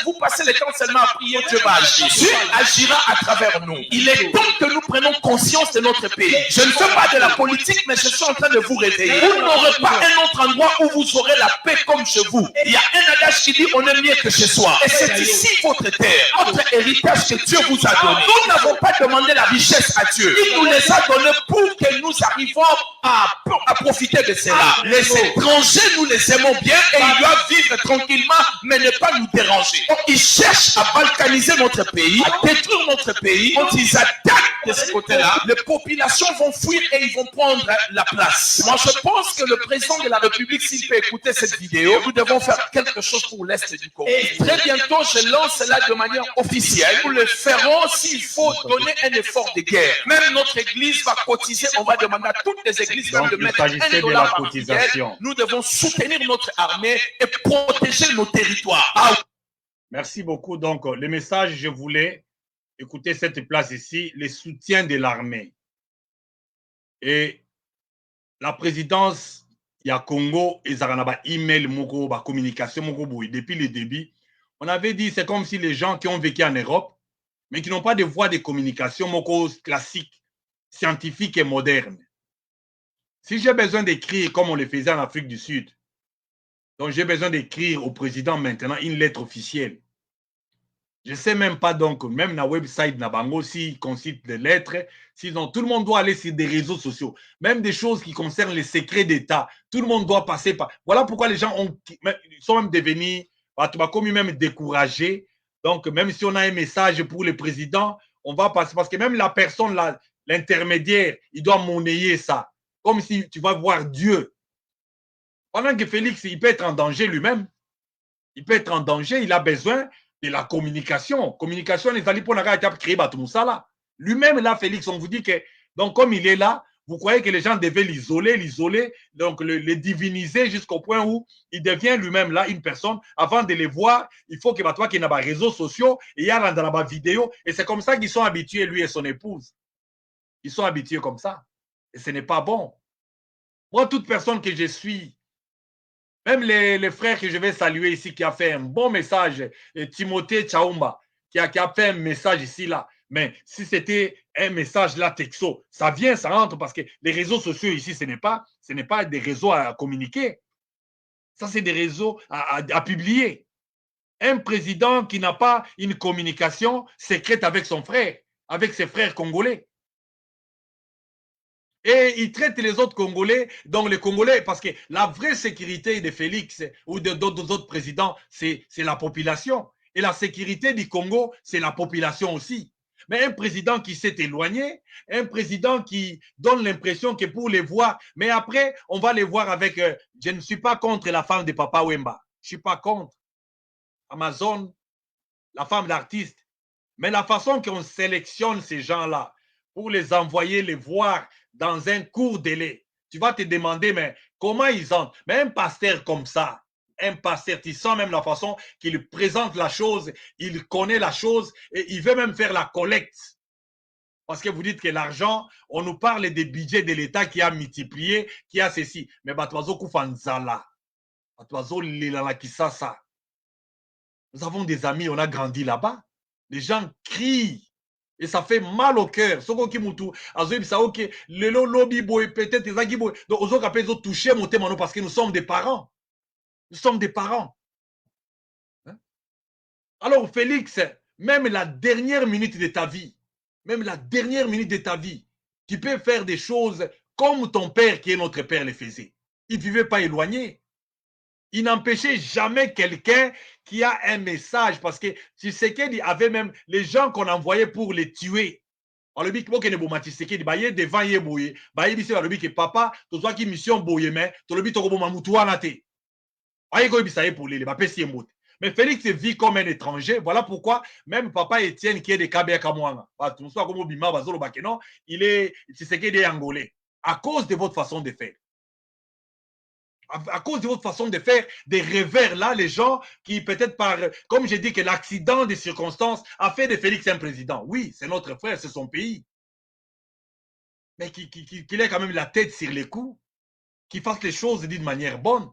Vous passez le temps seulement à prier, Dieu va agir. Dieu agira à travers nous. Il est temps que nous prenions conscience de notre pays. Je ne fais pas de la politique, mais je suis en train de vous réveiller. Vous n'aurez pas un autre endroit où vous aurez la paix comme chez vous. Il y a un adage qui dit on est mieux que chez soi. Et c'est ici votre terre, votre héritage que Dieu vous a donné. Nous n'avons pas demandé la richesse à Dieu. Il nous les a donnés pour que nous arrivions à profiter de cela. Les étrangers, nous les aimons bien et ils doivent vivre tranquillement, mais ne pas nous déranger. Donc, ils cherchent à balkaniser notre pays, à détruire notre pays. Quand ils attaquent de ce côté-là, les populations vont fuir et ils vont prendre la place. Moi, je pense que le président de la République, s'il peut écouter cette vidéo, nous devons faire quelque chose pour l'Est du Congo. Très bientôt, je lance cela de manière officielle. Nous le ferons s'il faut donner un effort de guerre. Même notre église va cotiser. On va demander à toutes les églises de mettre $1 par cotisation. Nous devons soutenir notre armée et protéger nos territoires. Merci beaucoup. Donc, le message, je voulais écouter cette place ici, le soutien de l'armée. Et la présidence, il y a Congo, et Zaranaba, email, moko, communication, moko, depuis le début, on avait dit c'est comme si les gens qui ont vécu en Europe, mais qui n'ont pas de voie de communication, moko, classique, scientifique et moderne. Si j'ai besoin d'écrire comme on le faisait en Afrique du Sud, donc j'ai besoin d'écrire au président maintenant une lettre officielle. Je ne sais même pas, donc, même dans le website Nabango, s'ils consultent des lettres, sinon tout le monde doit aller sur des réseaux sociaux. Même des choses qui concernent les secrets d'État, tout le monde doit passer par. Voilà pourquoi les gens sont même devenus, comme même découragés. Donc, même si on a un message pour le président, on va passer, parce que même la personne, l'intermédiaire, il doit monnayer ça. Comme si tu vas voir Dieu. Pendant que Félix, il peut être en danger lui-même. Il peut être en danger, il a besoin de la communication. Communication, les alliés pour créer tout ça là. Lui-même, là, Félix, on vous dit que, donc, comme il est là, vous croyez que les gens devaient l'isoler, donc le diviniser jusqu'au point où il devient lui-même là une personne. Avant de les voir, il faut que toi qui n'a pas réseaux sociaux, et il y a dans la vidéo, et c'est comme ça qu'ils sont habitués, lui et son épouse. Ils sont habitués comme ça. Et ce n'est pas bon. Moi, toute personne que je suis, même les frères que je vais saluer ici, qui a fait un bon message, Timothée Chaumba, qui a fait un message ici, là. Mais si c'était un message là, texto, ça vient, ça rentre, parce que les réseaux sociaux ici, ce n'est pas des réseaux à communiquer. Ça, c'est des réseaux à publier. Un président qui n'a pas une communication secrète avec son frère, avec ses frères congolais. Et il traite les autres Congolais, donc les Congolais, parce que la vraie sécurité de Félix ou d'autres autres présidents, c'est la population. Et la sécurité du Congo, c'est la population aussi. Mais un président qui s'est éloigné, un président qui donne l'impression que pour les voir, mais après, on va les voir avec... je ne suis pas contre la femme de Papa Wemba. Je ne suis pas contre Amazon, la femme d'artiste. Mais la façon qu'on sélectionne ces gens-là pour les envoyer, les voir dans un court délai, tu vas te demander, mais comment ils entrent? Mais un pasteur comme ça, un pasteur, tu sens même la façon qu'il présente la chose, il connaît la chose et il veut même faire la collecte. Parce que vous dites que l'argent, on nous parle des budgets de l'État qui a multiplié, qui a ceci. Mais Batoazo Koufanzala, Batoazo Lilala Kisasa. Nous avons des amis, on a grandi là-bas. Les gens crient. Et ça fait mal au cœur. Soko ki mutu, azoyi bisa ok, lelo lobby boy, peut-être ezaki boy. Donc, ozo kapé zo toucher mon témoin parce que nous sommes des parents. Nous sommes des parents. Hein? Alors, Félix, même la dernière minute de ta vie, même la dernière minute de ta vie, tu peux faire des choses comme ton père, qui est notre père, les faisait. Il ne vivait pas éloigné. Il n'empêchait jamais quelqu'un qui a un message, parce que Tshisekedi avait même les gens qu'on envoyait pour les tuer. Alors, il y a devant Yeboye, il y a papa, tu vois qui mission boye, mais tu as dit que tu as pour les mais Félix vit comme un étranger. Voilà pourquoi même papa Étienne, qui est de Kabea Kamwanga, il est Tshisekedi angolais, à cause de votre façon de faire. À cause de votre façon de faire, des revers là, les gens qui peut-être par, comme j'ai dit que l'accident des circonstances a fait de Félix un président. Oui, c'est notre frère, c'est son pays. Mais qu'il ait quand même la tête sur les coups, qu'il fasse les choses d'une manière bonne.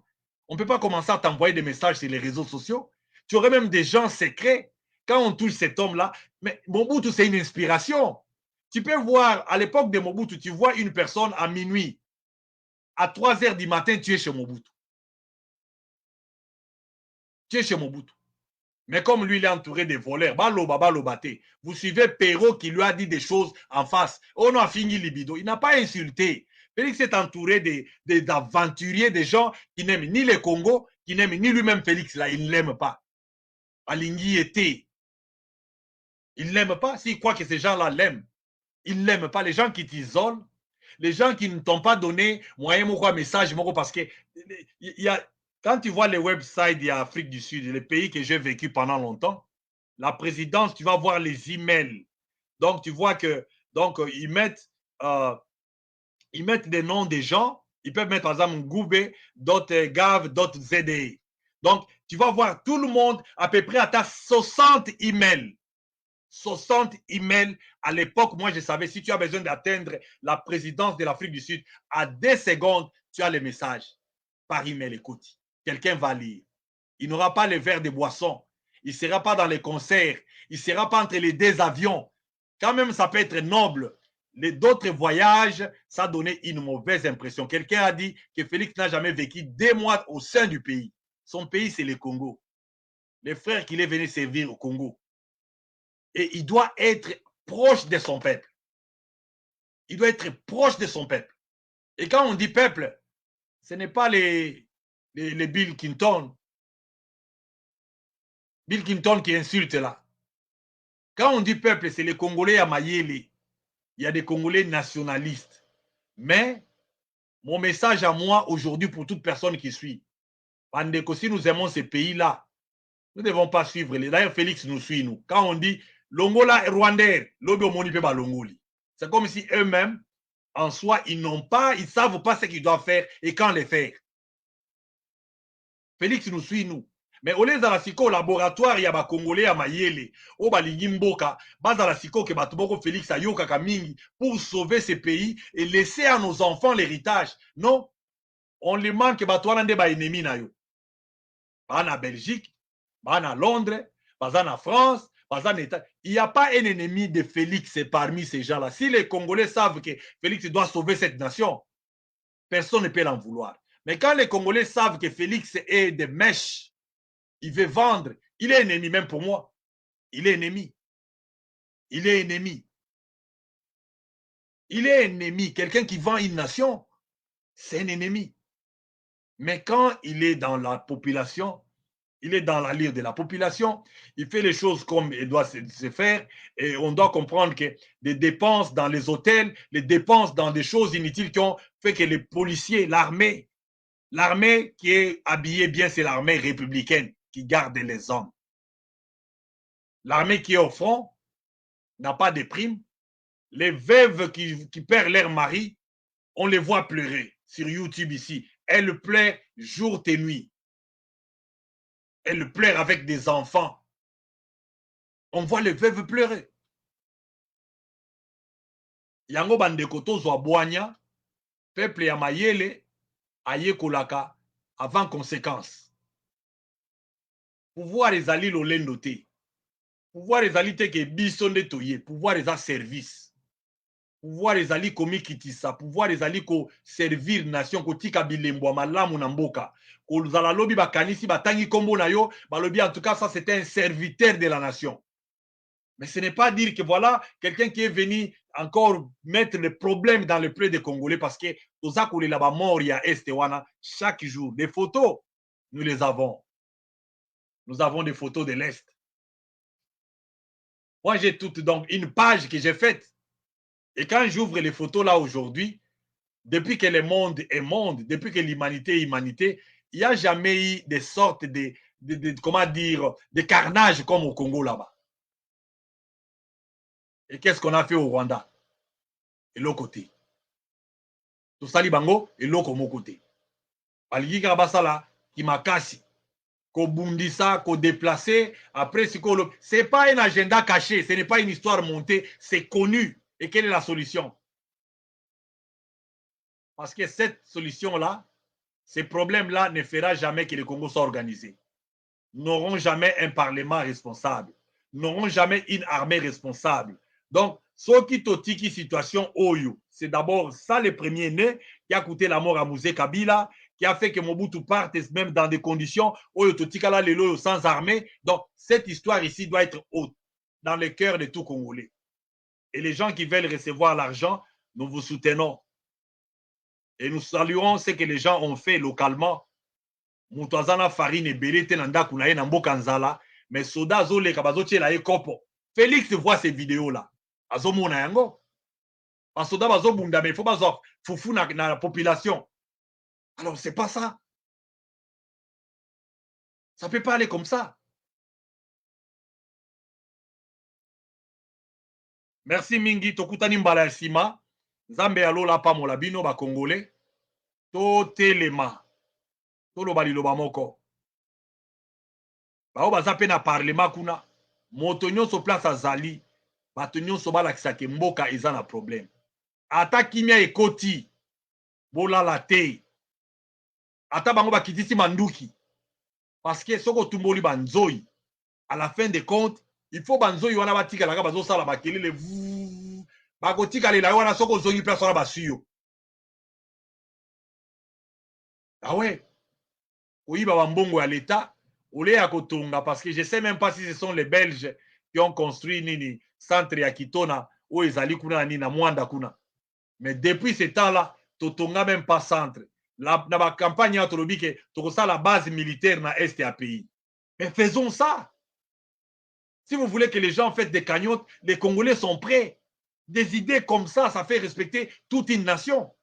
On ne peut pas commencer à t'envoyer des messages sur les réseaux sociaux. Tu aurais même des gens secrets. Quand on touche cet homme-là, mais Mobutu, c'est une inspiration. Tu peux voir, à l'époque de Mobutu, tu vois une personne à minuit, à 3 heures du matin, tu es chez Mobutu. Tu es chez Mobutu. Mais comme lui, il est entouré de voleurs, vous suivez Perrault qui lui a dit des choses en face. On a fini libido. Il n'a pas insulté. Félix est entouré d'aventuriers, des gens qui n'aiment ni le Congo, qui n'aiment ni lui-même Félix. Là, il ne l'aime pas. Alingi était. Il ne l'aime pas. S'il croit que ces gens-là l'aiment, il ne l'aime pas. Les gens qui t'isolent, les gens qui ne t'ont pas donné moyen ou message, parce que il y a, quand tu vois les websites d'Afrique du Sud, les pays que j'ai vécu pendant longtemps, la présidence, tu vas voir les emails. Donc, tu vois que ils mettent des noms des gens. Ils peuvent mettre, par exemple, goube.gav.zde. Donc, tu vas voir tout le monde à peu près à ta 60 emails. 60 emails. À l'époque, moi, je savais, si tu as besoin d'atteindre la présidence de l'Afrique du Sud, à 2 secondes, tu as les messages par email. Écoute, quelqu'un va lire. Il n'aura pas les verres de boisson. Il ne sera pas dans les concerts. Il ne sera pas entre les 2 avions. Quand même, ça peut être noble. D'autres voyages, ça donnait une mauvaise impression. Quelqu'un a dit que Félix n'a jamais vécu 2 mois au sein du pays. Son pays, c'est le Congo. Les frères qu'il est venu servir au Congo. Et il doit être proche de son peuple. Il doit être proche de son peuple. Et quand on dit peuple, ce n'est pas les Bill Clinton. Bill Clinton qui insulte là. Quand on dit peuple, c'est les Congolais à Mayele. Il y a des Congolais nationalistes. Mais mon message à moi aujourd'hui pour toute personne qui suit, Bandeko, si nous aimons ces pays-là, nous ne devons pas suivre. D'ailleurs, Félix nous suit, nous. Quand on dit Longola et Rwandais, Longoli, c'est comme si eux-mêmes, en soi, ils ne savent pas ce qu'ils doivent faire et quand les faire. Félix nous suit, nous. Mais au lieu de la laboratoire, il y a des Congolais à Mayele, au Balingimboka, bazala siko que batuboko Félix Ayoka Kamingi pour sauver ces pays et laisser à nos enfants l'héritage. Non, on les manque batouana de ba ennemi na yo. Bana Belgique, bana Londres, bana France, bana État. Il n'y a pas un ennemi de Félix parmi ces gens-là. Si les Congolais savent que Félix doit sauver cette nation, personne ne peut l'en vouloir. Mais quand les Congolais savent que Félix est des mèches, il veut vendre, il est ennemi même pour moi. Il est ennemi. Il est ennemi. Il est ennemi. Quelqu'un qui vend une nation, c'est un ennemi. Mais quand il est dans la population, il est dans la lyre de la population, il fait les choses comme il doit se faire, et on doit comprendre que des dépenses dans les hôtels, les dépenses dans des choses inutiles qui ont fait que les policiers, l'armée qui est habillée bien, c'est l'armée républicaine qui garde les hommes. L'armée qui est au front n'a pas de primes. Les veuves qui perdent leur mari, on les voit pleurer sur YouTube ici. Elles pleurent jour et nuit. Elles pleurent avec des enfants. On voit les veuves pleurer. Yango bandeko tozwa bwanya, peuple ya mayele ayekolaka avant conséquence. Pouvoir ezali lolendo te. Pouvoir ezali te ke biso nde toye. Pouvoir eza service. Pouvoir ezali komikitisa. Pouvoir ezali ko servir nation kotika bilembo malamu na mboka. Kozala lobi bakanisi batangi kombo na yo, balobi en tout cas ça c'était un serviteur de la nation. Mais ce n'est pas dire que voilà quelqu'un qui est venu encore mettre le problème dans le pré des Congolais parce que toza kolela ba mort ya este wana chaque jour. Des photos, nous les avons. Nous avons des photos de l'Est. Moi, j'ai toute donc une page que j'ai faite. Et quand j'ouvre les photos là aujourd'hui, depuis que le monde est monde, depuis que l'humanité est humanité, il n'y a jamais eu des sortes comment dire, de carnage comme au Congo là-bas. Et qu'est-ce qu'on a fait au Rwanda? Et l'autre côté. Tout ça, Libango, et l'autre côté. Baligi Karabasala, qui m'a cassé. Qu'on bundissa, qu'on déplacé. Après, ce n'est pas un agenda caché, ce n'est pas une histoire montée, c'est connu. Et quelle est la solution? Parce que cette solution-là, ces problèmes-là ne fera jamais que le Congo soit organisé. Nous n'aurons jamais un parlement responsable. Nous n'aurons jamais une armée responsable. Donc, ce qui totiki situation Oyo, c'est d'abord ça le premier né qui a coûté la mort à Mouzé Kabila, qui a fait que Mobutu parte même dans des conditions Oyo totikala lelo sans armée. Donc, cette histoire ici doit être haute dans le cœur de tout Congolais. Et les gens qui veulent recevoir l'argent, nous vous soutenons. Et nous saluons ce que les gens ont fait localement. Moutouazana farine et belete nanda kunaye na mboka nzala, mais soda zole kabazoche la ekopo. Félix voit ces vidéos-là. Azomona yango. Parce soda bazo bunda, mais il faut bazo foufou na la population. Alors, c'est pas ça. Ça peut pas aller comme ça. Merci mingi, tokutani mbala sima. Nzambe alola pa molabino ba Congolais. To telema. Toloba liloba moko. Bao baza pe na parlement kuna. Moto nyonso place azali. Bato nyonso balakisa ke mboka eza na problème. Ata kimia ekoti. Bolala te. Ata bango bakitisi manduki. Parce que soko tumboli banzoi. À la fin des comptes, il faut banzoi wana batika laka bazo sala bakelele vous. Bakotika lela wana soko zongi place wana basuyo. Ah ouais. Oyiba bambongo ya l'État, olé ya kotonga, parce que je ne sais même pas si ce sont les Belges qui ont construit nini centre ya Kitona ou ezali kuna nini na Mwanda kuna. Mais depuis ce temps-là, totonga même pas centre. La campagne ya tolobi ke tokosa la base militaire na est ya pays. Mais faisons ça. Si vous voulez que les gens fassent des cagnottes, les Congolais sont prêts. Des idées comme ça fait respecter toute une nation.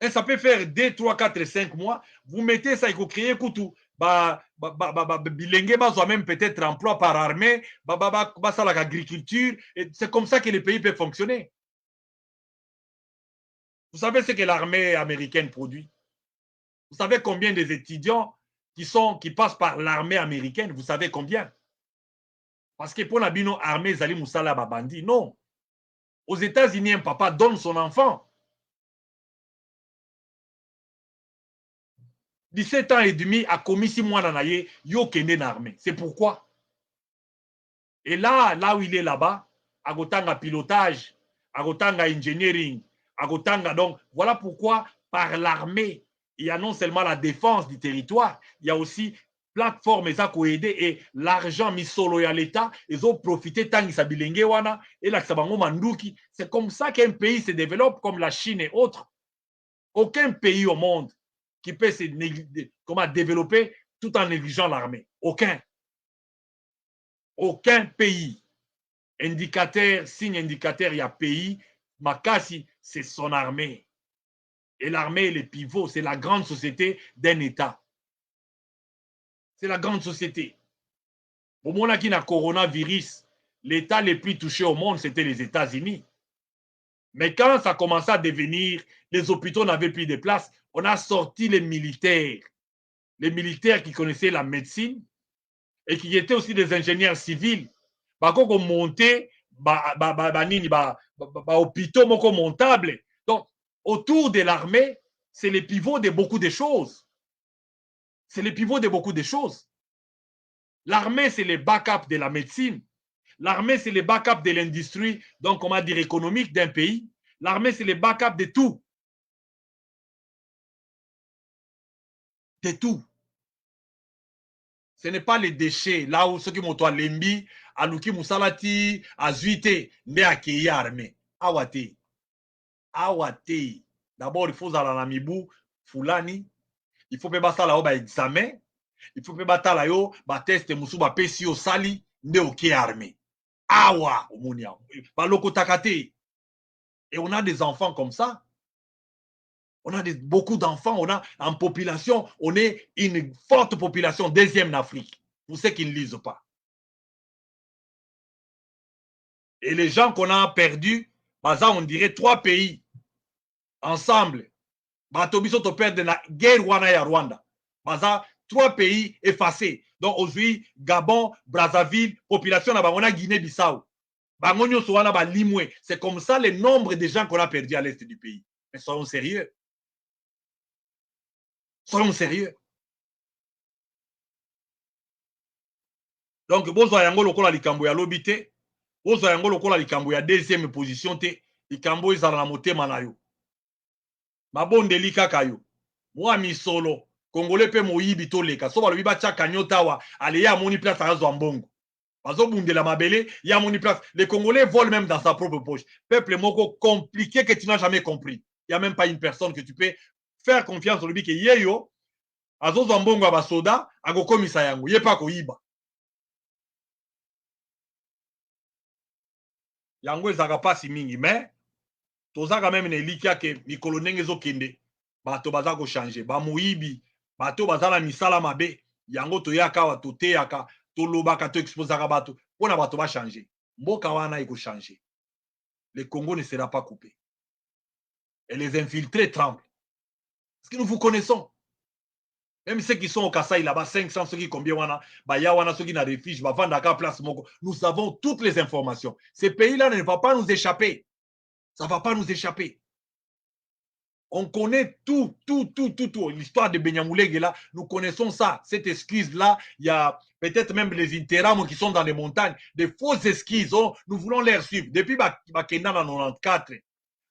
Et ça peut faire 2, 3, 4, 5 mois. Vous mettez ça et vous créez Koutou. Bilenge bazwa même peut-être emploi par armée. Ça l'agriculture. C'est comme ça que les pays peuvent fonctionner. Vous savez ce que l'armée américaine produit? Vous savez combien des étudiants qui passent par l'armée américaine? Vous savez combien? Parce que pour la bino armée Zali Moussala Babandi, non. Aux États-Unis, un papa donne son enfant. 17 ans et demi a commis 6 mois d'anaye, yo kende na armée. C'est pourquoi. Et là où il est là-bas, agotanga pilotage, agotanga engineering, agotanga donc, voilà pourquoi par l'armée, il y a non seulement la défense du territoire, il y a aussi plateforme eza ko aider et l'argent mis solo ya l'État, ils ont profité tangi sa bilenge wana et la sabango manduki. C'est comme ça qu'un pays se développe comme la Chine et autres. Aucun pays au monde qui peut se développer tout en négligeant l'armée. Aucun. Aucun pays. Indicateur, signe indicateur, il y a pays. Makasi, c'est son armée. Et l'armée est le pivot, c'est la grande société d'un État. C'est la grande société. Au moment où il y a coronavirus, l'État le plus touché au monde, c'était les États-Unis. Mais quand ça commençait à devenir, les hôpitaux n'avaient plus de place, on a sorti les militaires qui connaissaient la médecine et qui étaient aussi des ingénieurs civils. Bah, quand on montait, hôpitaux montables. Donc, autour de l'armée, c'est le pivot de beaucoup de choses. C'est le pivot de beaucoup de choses. L'armée, c'est le backup de la médecine. L'armée, c'est le backup de l'industrie, donc on va dire économique d'un pays. L'armée, c'est le backup de tout. De tout. Ce n'est pas les déchets, là où ceux qui m'ont toi lembi, aluki musalati, azuite, mais à qui armée. Awate. Awate. D'abord, il faut aller mibu, fulani. Il faut pas ça là-haut, examen. Il faut pas ça là-haut, test, musu, pesi au sali, ne ok armée. Awa, omonia. Baloko takate. Et on a des enfants comme ça. On a beaucoup d'enfants. On a en population, on est une forte population, deuxième en Afrique. Pour ceux qui ne lisent pas. Et les gens qu'on a perdus, on dirait 3 pays ensemble. Batobiso to perdre la guerre wana Rwanda. 3 pays effacés. Donc aujourd'hui, Gabon, Brazzaville, population on a Guinée-Bissau. C'est comme ça le nombre de gens qu'on a perdus à l'est du pays. Mais soyons sérieux. Soyons sérieux. Donc, bozo yango lokola likambo ya lobité, bozo yango lokola likambo ya deuxième position te, likambo ezala na motema na yo. Mabondeli kaka yo. Mwa misolo, Congolais pe moyibi to leka. So balobi ba tia kanyota wa, ale ya moni place à Zwambongo. Bazo bundela mabele, ya moni place. Les Congolais volent même dans sa propre poche. Peuple moko compliqué que tu n'as jamais compris. Il n'y a même pas une personne que tu peux faire confiance sur lui que yeyo, azo Zwambongo aba soda, agokomisa yango, ye pa ko yiba. Yango ezaka pasi mingi, mais tozaka même ne likia ke mikolo ndenge ezokende bato baza ko changer ba moyibi bato baza na misala mabe yango toyaka wa toteyaka tolobaka to exposaka bato pona bato ba changer mboka wana eko changer. Le Congo ne sera pas coupé et les infiltrés tremblent parce que nous vous connaissons. Même ceux qui sont au Kasaï là-bas, 500, ceux qui combien wana, wana, ceux qui na refuge, vendaka place moko. Nous avons toutes les informations. Ce pays-là ne va pas nous échapper. Ça ne va pas nous échapper. On connaît tout. L'histoire de Benyamulenge là, nous connaissons ça. Cette esquisse-là, il y a peut-être même les interams qui sont dans les montagnes, des fausses esquisses. Oh, nous voulons les suivre. Depuis Bakenda en 94.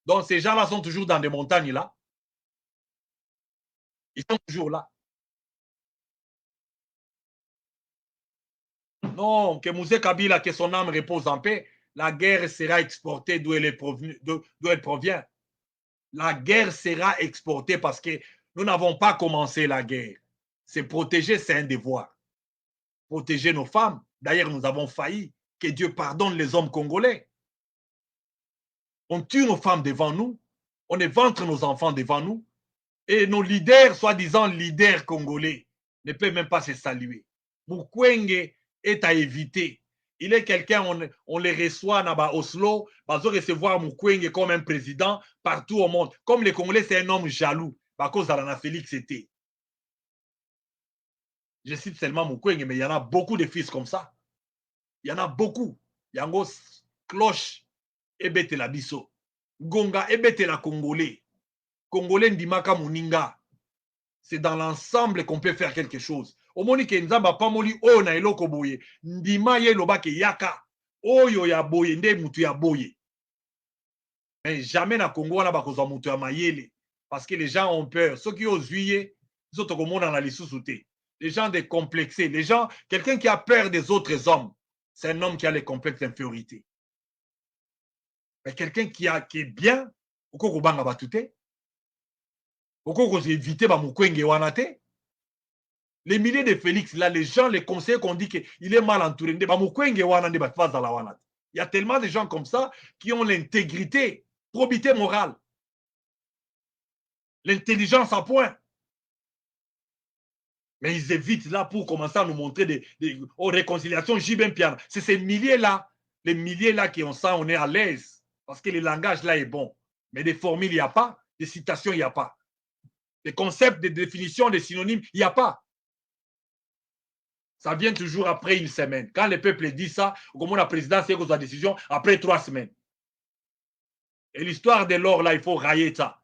Donc ces gens-là sont toujours dans des montagnes là. Ils sont toujours là. Non, que Mouzé Kabila, que son âme repose en paix, la guerre sera exportée d'où elle provient. La guerre sera exportée parce que nous n'avons pas commencé la guerre. C'est protéger, c'est un devoir. Protéger nos femmes. D'ailleurs, nous avons failli. Que Dieu pardonne les hommes congolais. On tue nos femmes devant nous. On éventre nos enfants devant nous. Et nos leaders, soi-disant leaders congolais, ne peuvent même pas se saluer. Mukwege est à éviter. Il est quelqu'un, on les reçoit à Oslo, on va recevoir Mukwege comme un président partout au monde. Comme les Congolais, c'est un homme jaloux. À cause d'Alana Félix, c'était. Je cite seulement Mukwege, mais il y en a beaucoup de fils comme ça. Il y en a beaucoup. Yango cloche, ebete la biso. Gonga, ebete la Congolais. Congolais ndimaka muninga. C'est dans l'ensemble qu'on peut faire quelque chose. Omoni ke nzamba pa moli o na eloko boye. Ndima ye lobake yaka. Oyo ya boye nde mutu ya boye. Mais jamais na Congo wana bakozwa mutu ya mayele. Parce que les gens ont peur. Ceux qui osent huyer, ils ont komona na lisusu te. Les gens décomplexés, les gens, quelqu'un qui a peur des autres hommes, c'est un homme qui a les complexes d'infériorité. Mais quelqu'un qui est bien, oko banga batute. Oko éviter ba Mukwege wana te. Les milliers de Félix, là, les gens, les conseillers qu'on dit qu'il est mal entouré. Il y a tellement de gens comme ça qui ont l'intégrité, probité morale, l'intelligence à point. Mais ils évitent là pour commencer à nous montrer des réconciliations. C'est ces milliers-là, les milliers-là qui ont ça, on est à l'aise. Parce que le langage là est bon. Mais des formules, il n'y a pas. Des citations, il n'y a pas. Des concepts, des définitions, des synonymes, il n'y a pas. Ça vient toujours après une semaine. Quand le peuple dit ça, comme la présidence fait sa décision après 3 semaines. Et l'histoire de l'or, là, il faut railler ça.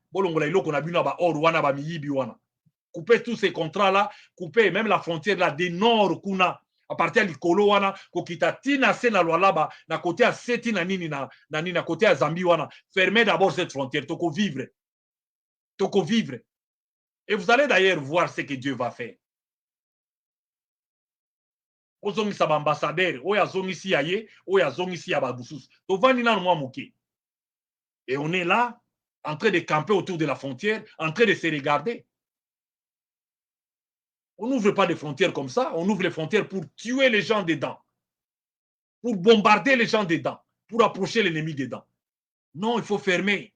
Couper tous ces contrats-là, couper même la frontière là, des nord, kuna, à partir ya likolo wana kokita tina se na lwalaba na côté ya seti na nini na nini na côté ya Zambie wana. Fermez d'abord cette frontière, toko vivre. Toko vivre. Et vous allez d'ailleurs voir ce que Dieu va faire. Ozongisa ba ambassadeur, oya zongisi ya ye, oya zongisi ya ba bususu. Tovani na mwa moké. Et on est là en train de camper autour de la frontière, en train de se regarder. On n'ouvre pas de frontières comme ça, on ouvre les frontières pour tuer les gens dedans, pour bombarder les gens dedans, pour approcher l'ennemi dedans. Non, il faut fermer.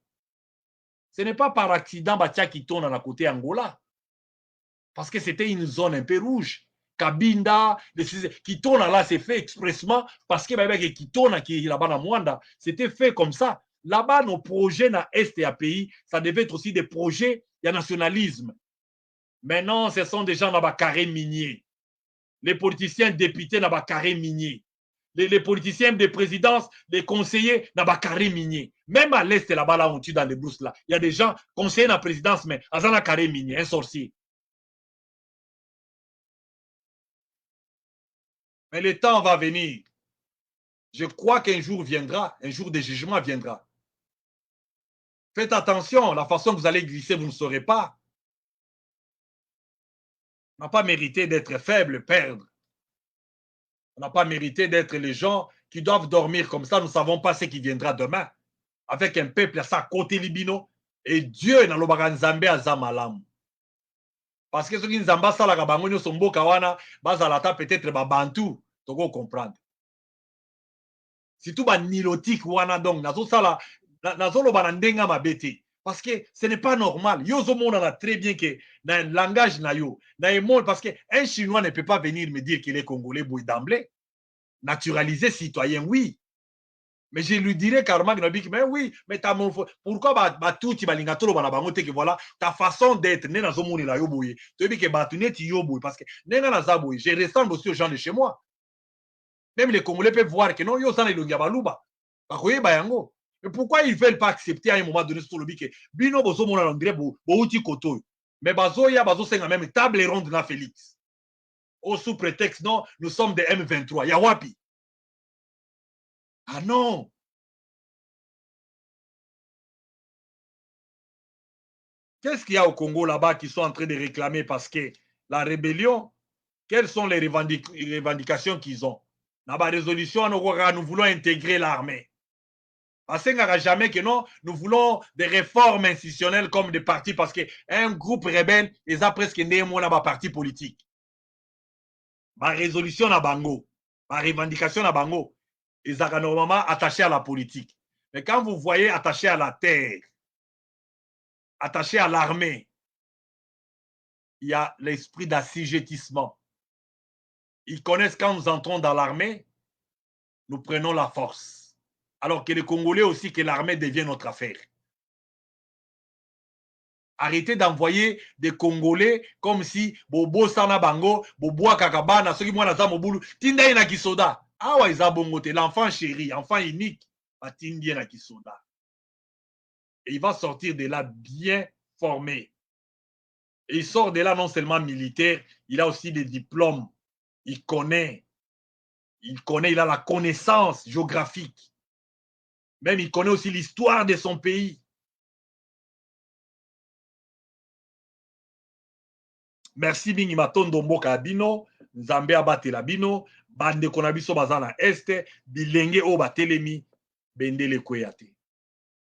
Ce n'est pas par accident Batia qui tourne à la côté Angola, parce que c'était une zone un peu rouge. Kabinda, qui tourne là, c'est fait expressement parce que qui tourne qui là-bas dans Mwanda, c'était fait comme ça. Là-bas, nos projets dans l'Est et à pays, ça devait être aussi des projets de nationalisme. Maintenant, ce sont des gens dans le carré minier. Les politiciens députés dans le carré minier. Les politiciens de présidence, les conseillers dans le carré minier. Même à l'Est, là-bas, là, on tue dans les brousses, là. Il y a des gens conseillers dans la présidence, mais dans le carré minier, un sorcier. Mais le temps va venir. Je crois qu'un jour viendra, un jour de jugement viendra. Faites attention, la façon que vous allez glisser, vous ne saurez pas. On n'a pas mérité d'être faible, perdre. On n'a pas mérité d'être les gens qui doivent dormir comme ça. Nous ne savons pas ce qui viendra demain. Avec un peuple à ça, côté libino. Et Dieu n'a pas Nzambe à Zamalam. Parce que ceux qui Nzamba ça la gabangonyo sombo kawana, bazalata peut-être babantu, togo comprendre. Si tout ba nilotique wana donc nazo sala nazo lo banandenga mabete. Parce que ce n'est pas normal. Yo zo mona très bien que dans un langage na yo, dans un monde parce que un Chinois ne peut pas venir me dire qu'il est congolais bouille d'emblée. Naturalisé citoyen oui. Mais je lui dirais carrément que mais oui, mais pourquoi tout tu balinga tolo bana bango te que voilà ta façon d'être né dans monde la yo bouille. Tu dis que batuné ti yo bouille parce que nenga na za bouille, je ressemble aussi aux gens de chez moi. Même les Congolais peuvent voir que non yo sana ilongia baluba. Bakoye bayango. Mais pourquoi ils ne veulent pas accepter à un moment donné sur le bique bino bozo mona l'engrais bo outi koto. Mais bazo ya bazo senga même table ronde na Félix. Au sous prétexte non, nous sommes des M23. Ya wapi? Ah non. Qu'est-ce qu'il y a au Congo là-bas qui sont en train de réclamer parce que la rébellion, quelles sont les revendications qu'ils ont? Dans la résolution, nous voulons intégrer l'armée. Parce qu'il n'y aura jamais que non, nous voulons des réformes institutionnelles comme des partis parce qu'un groupe rebelle, ils ont presque né un parti politique. Ma résolution à Bango, ma revendication à Bango, ils sont normalement attachés à la politique. Mais quand vous voyez attachés à la terre, attachés à l'armée, il y a l'esprit d'assujettissement. Ils connaissent quand nous entrons dans l'armée, nous prenons la force. Alors que les Congolais aussi, que l'armée devienne notre affaire. Arrêtez d'envoyer des Congolais comme si Bobo Sana Bango, Bobo Kakabana, ceux qui moi na Mobulu, Tinda na Kisoda. Ah ouais, Zabongote, l'enfant chéri, enfant unique, Tinda na Kisoda. Et il va sortir de là bien formé. Et il sort de là non seulement militaire, il a aussi des diplômes. Il connaît, il a la connaissance géographique. Même il connaît aussi l'histoire de son pays. Merci Mingi Matondo Mboka Bino, Nzambe abatela bino, bande konabiso bazana este, bilenge o batelemi, bendele kweyate.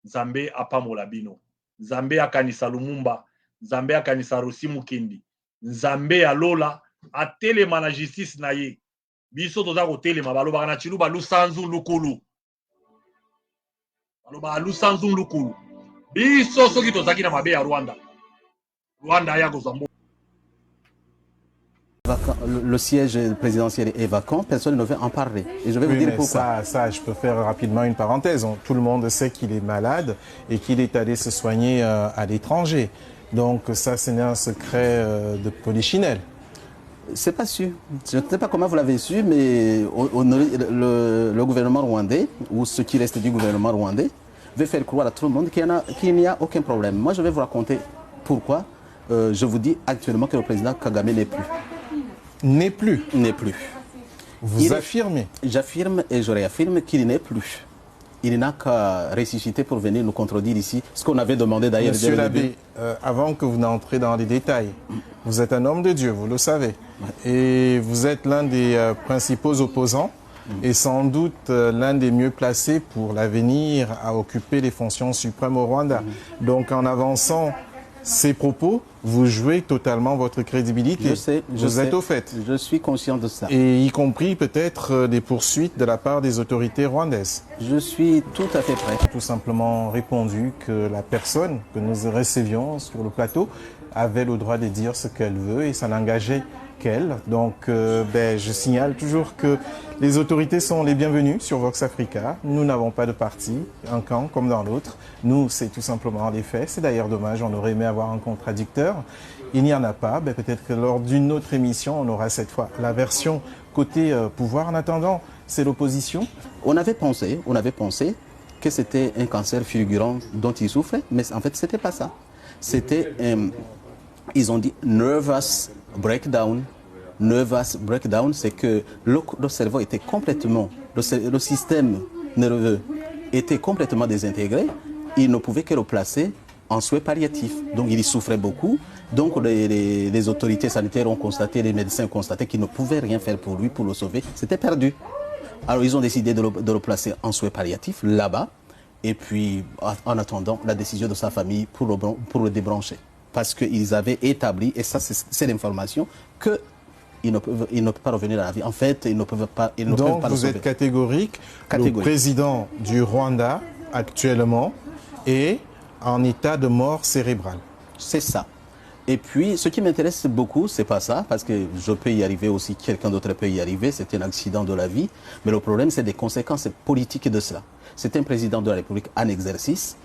Nzambe apamola bino. Nzambe akanisa Lumumba, Nzambe akanisa Rosi Mukendi. Nzambe alola atelema na justice na ye. Biso toza kotelema baloba na chiluba lusanzu lukulu. Baloba lusanzu lukulu. Biso soki tozaki na mabe ya Rwanda. Rwanda ya kozambo. Le siège présidentiel est vacant, personne ne veut en parler. Et je vais vous dire pourquoi. Ça, je peux faire rapidement une parenthèse. Tout le monde sait qu'il est malade et qu'il est allé se soigner à l'étranger. Donc ça, ce n'est un secret de polichinelle. C'est pas sûr. Je ne sais pas comment vous l'avez su, mais le gouvernement rwandais, ou ce qui reste du gouvernement rwandais, veut faire croire à tout le monde qu'il n'y a aucun problème. Moi, je vais vous raconter pourquoi je vous dis actuellement que le président Kagame n'est plus. N'est plus. N'est plus. Vous affirmez? J'affirme et je réaffirme qu'il n'est plus. Il n'a qu'à ressusciter pour venir nous contredire ici, ce qu'on avait demandé d'ailleurs. Monsieur l'abbé, avant que vous n'entrez dans les détails, vous êtes un homme de Dieu, vous le savez. Et vous êtes l'un des principaux opposants et sans doute l'un des mieux placés pour l'avenir à occuper les fonctions suprêmes au Rwanda. Donc en avançant ces propos, vous jouez totalement votre crédibilité. Je sais, vous êtes au fait. Je suis conscient de ça. Et y compris peut-être des poursuites de la part des autorités rwandaises. Je suis tout à fait prêt. Tout simplement répondu que la personne que nous recevions sur le plateau avait le droit de dire ce qu'elle veut et ça n'engageait qu'elle. Donc je signale toujours que les autorités sont les bienvenues sur Vox Africa. Nous n'avons pas de parti, un camp comme dans l'autre. Nous, c'est tout simplement les faits. C'est d'ailleurs dommage, on aurait aimé avoir un contradicteur. Il n'y en a pas. Peut-être que lors d'une autre émission, on aura cette fois la version côté pouvoir. En attendant, c'est l'opposition. On avait pensé que c'était un cancer fulgurant dont il souffrait, mais en fait, c'était pas ça. C'était, ils ont dit nervous breakdown. Nervous breakdown, c'est que le cerveau était complètement, le système nerveux était complètement désintégré. Il ne pouvait que le placer en soins palliatifs. Donc il y souffrait beaucoup. Donc les autorités sanitaires ont constaté, les médecins ont constaté qu'ils ne pouvaient rien faire pour lui, pour le sauver. C'était perdu. Alors ils ont décidé de le placer en soins palliatifs là-bas. Et puis en attendant la décision de sa famille pour le débrancher. Parce qu'ils avaient établi, et ça c'est l'information, qu'ils ne peuvent pas revenir à la vie. En fait, ils ne peuvent pas le sauver. Donc vous êtes catégorique. Le président du Rwanda actuellement est en état de mort cérébrale. C'est ça. Et puis, ce qui m'intéresse beaucoup, c'est pas ça, parce que je peux y arriver aussi, quelqu'un d'autre peut y arriver, c'est un accident de la vie. Mais le problème, c'est des conséquences politiques de cela. C'est un président de la République en exercice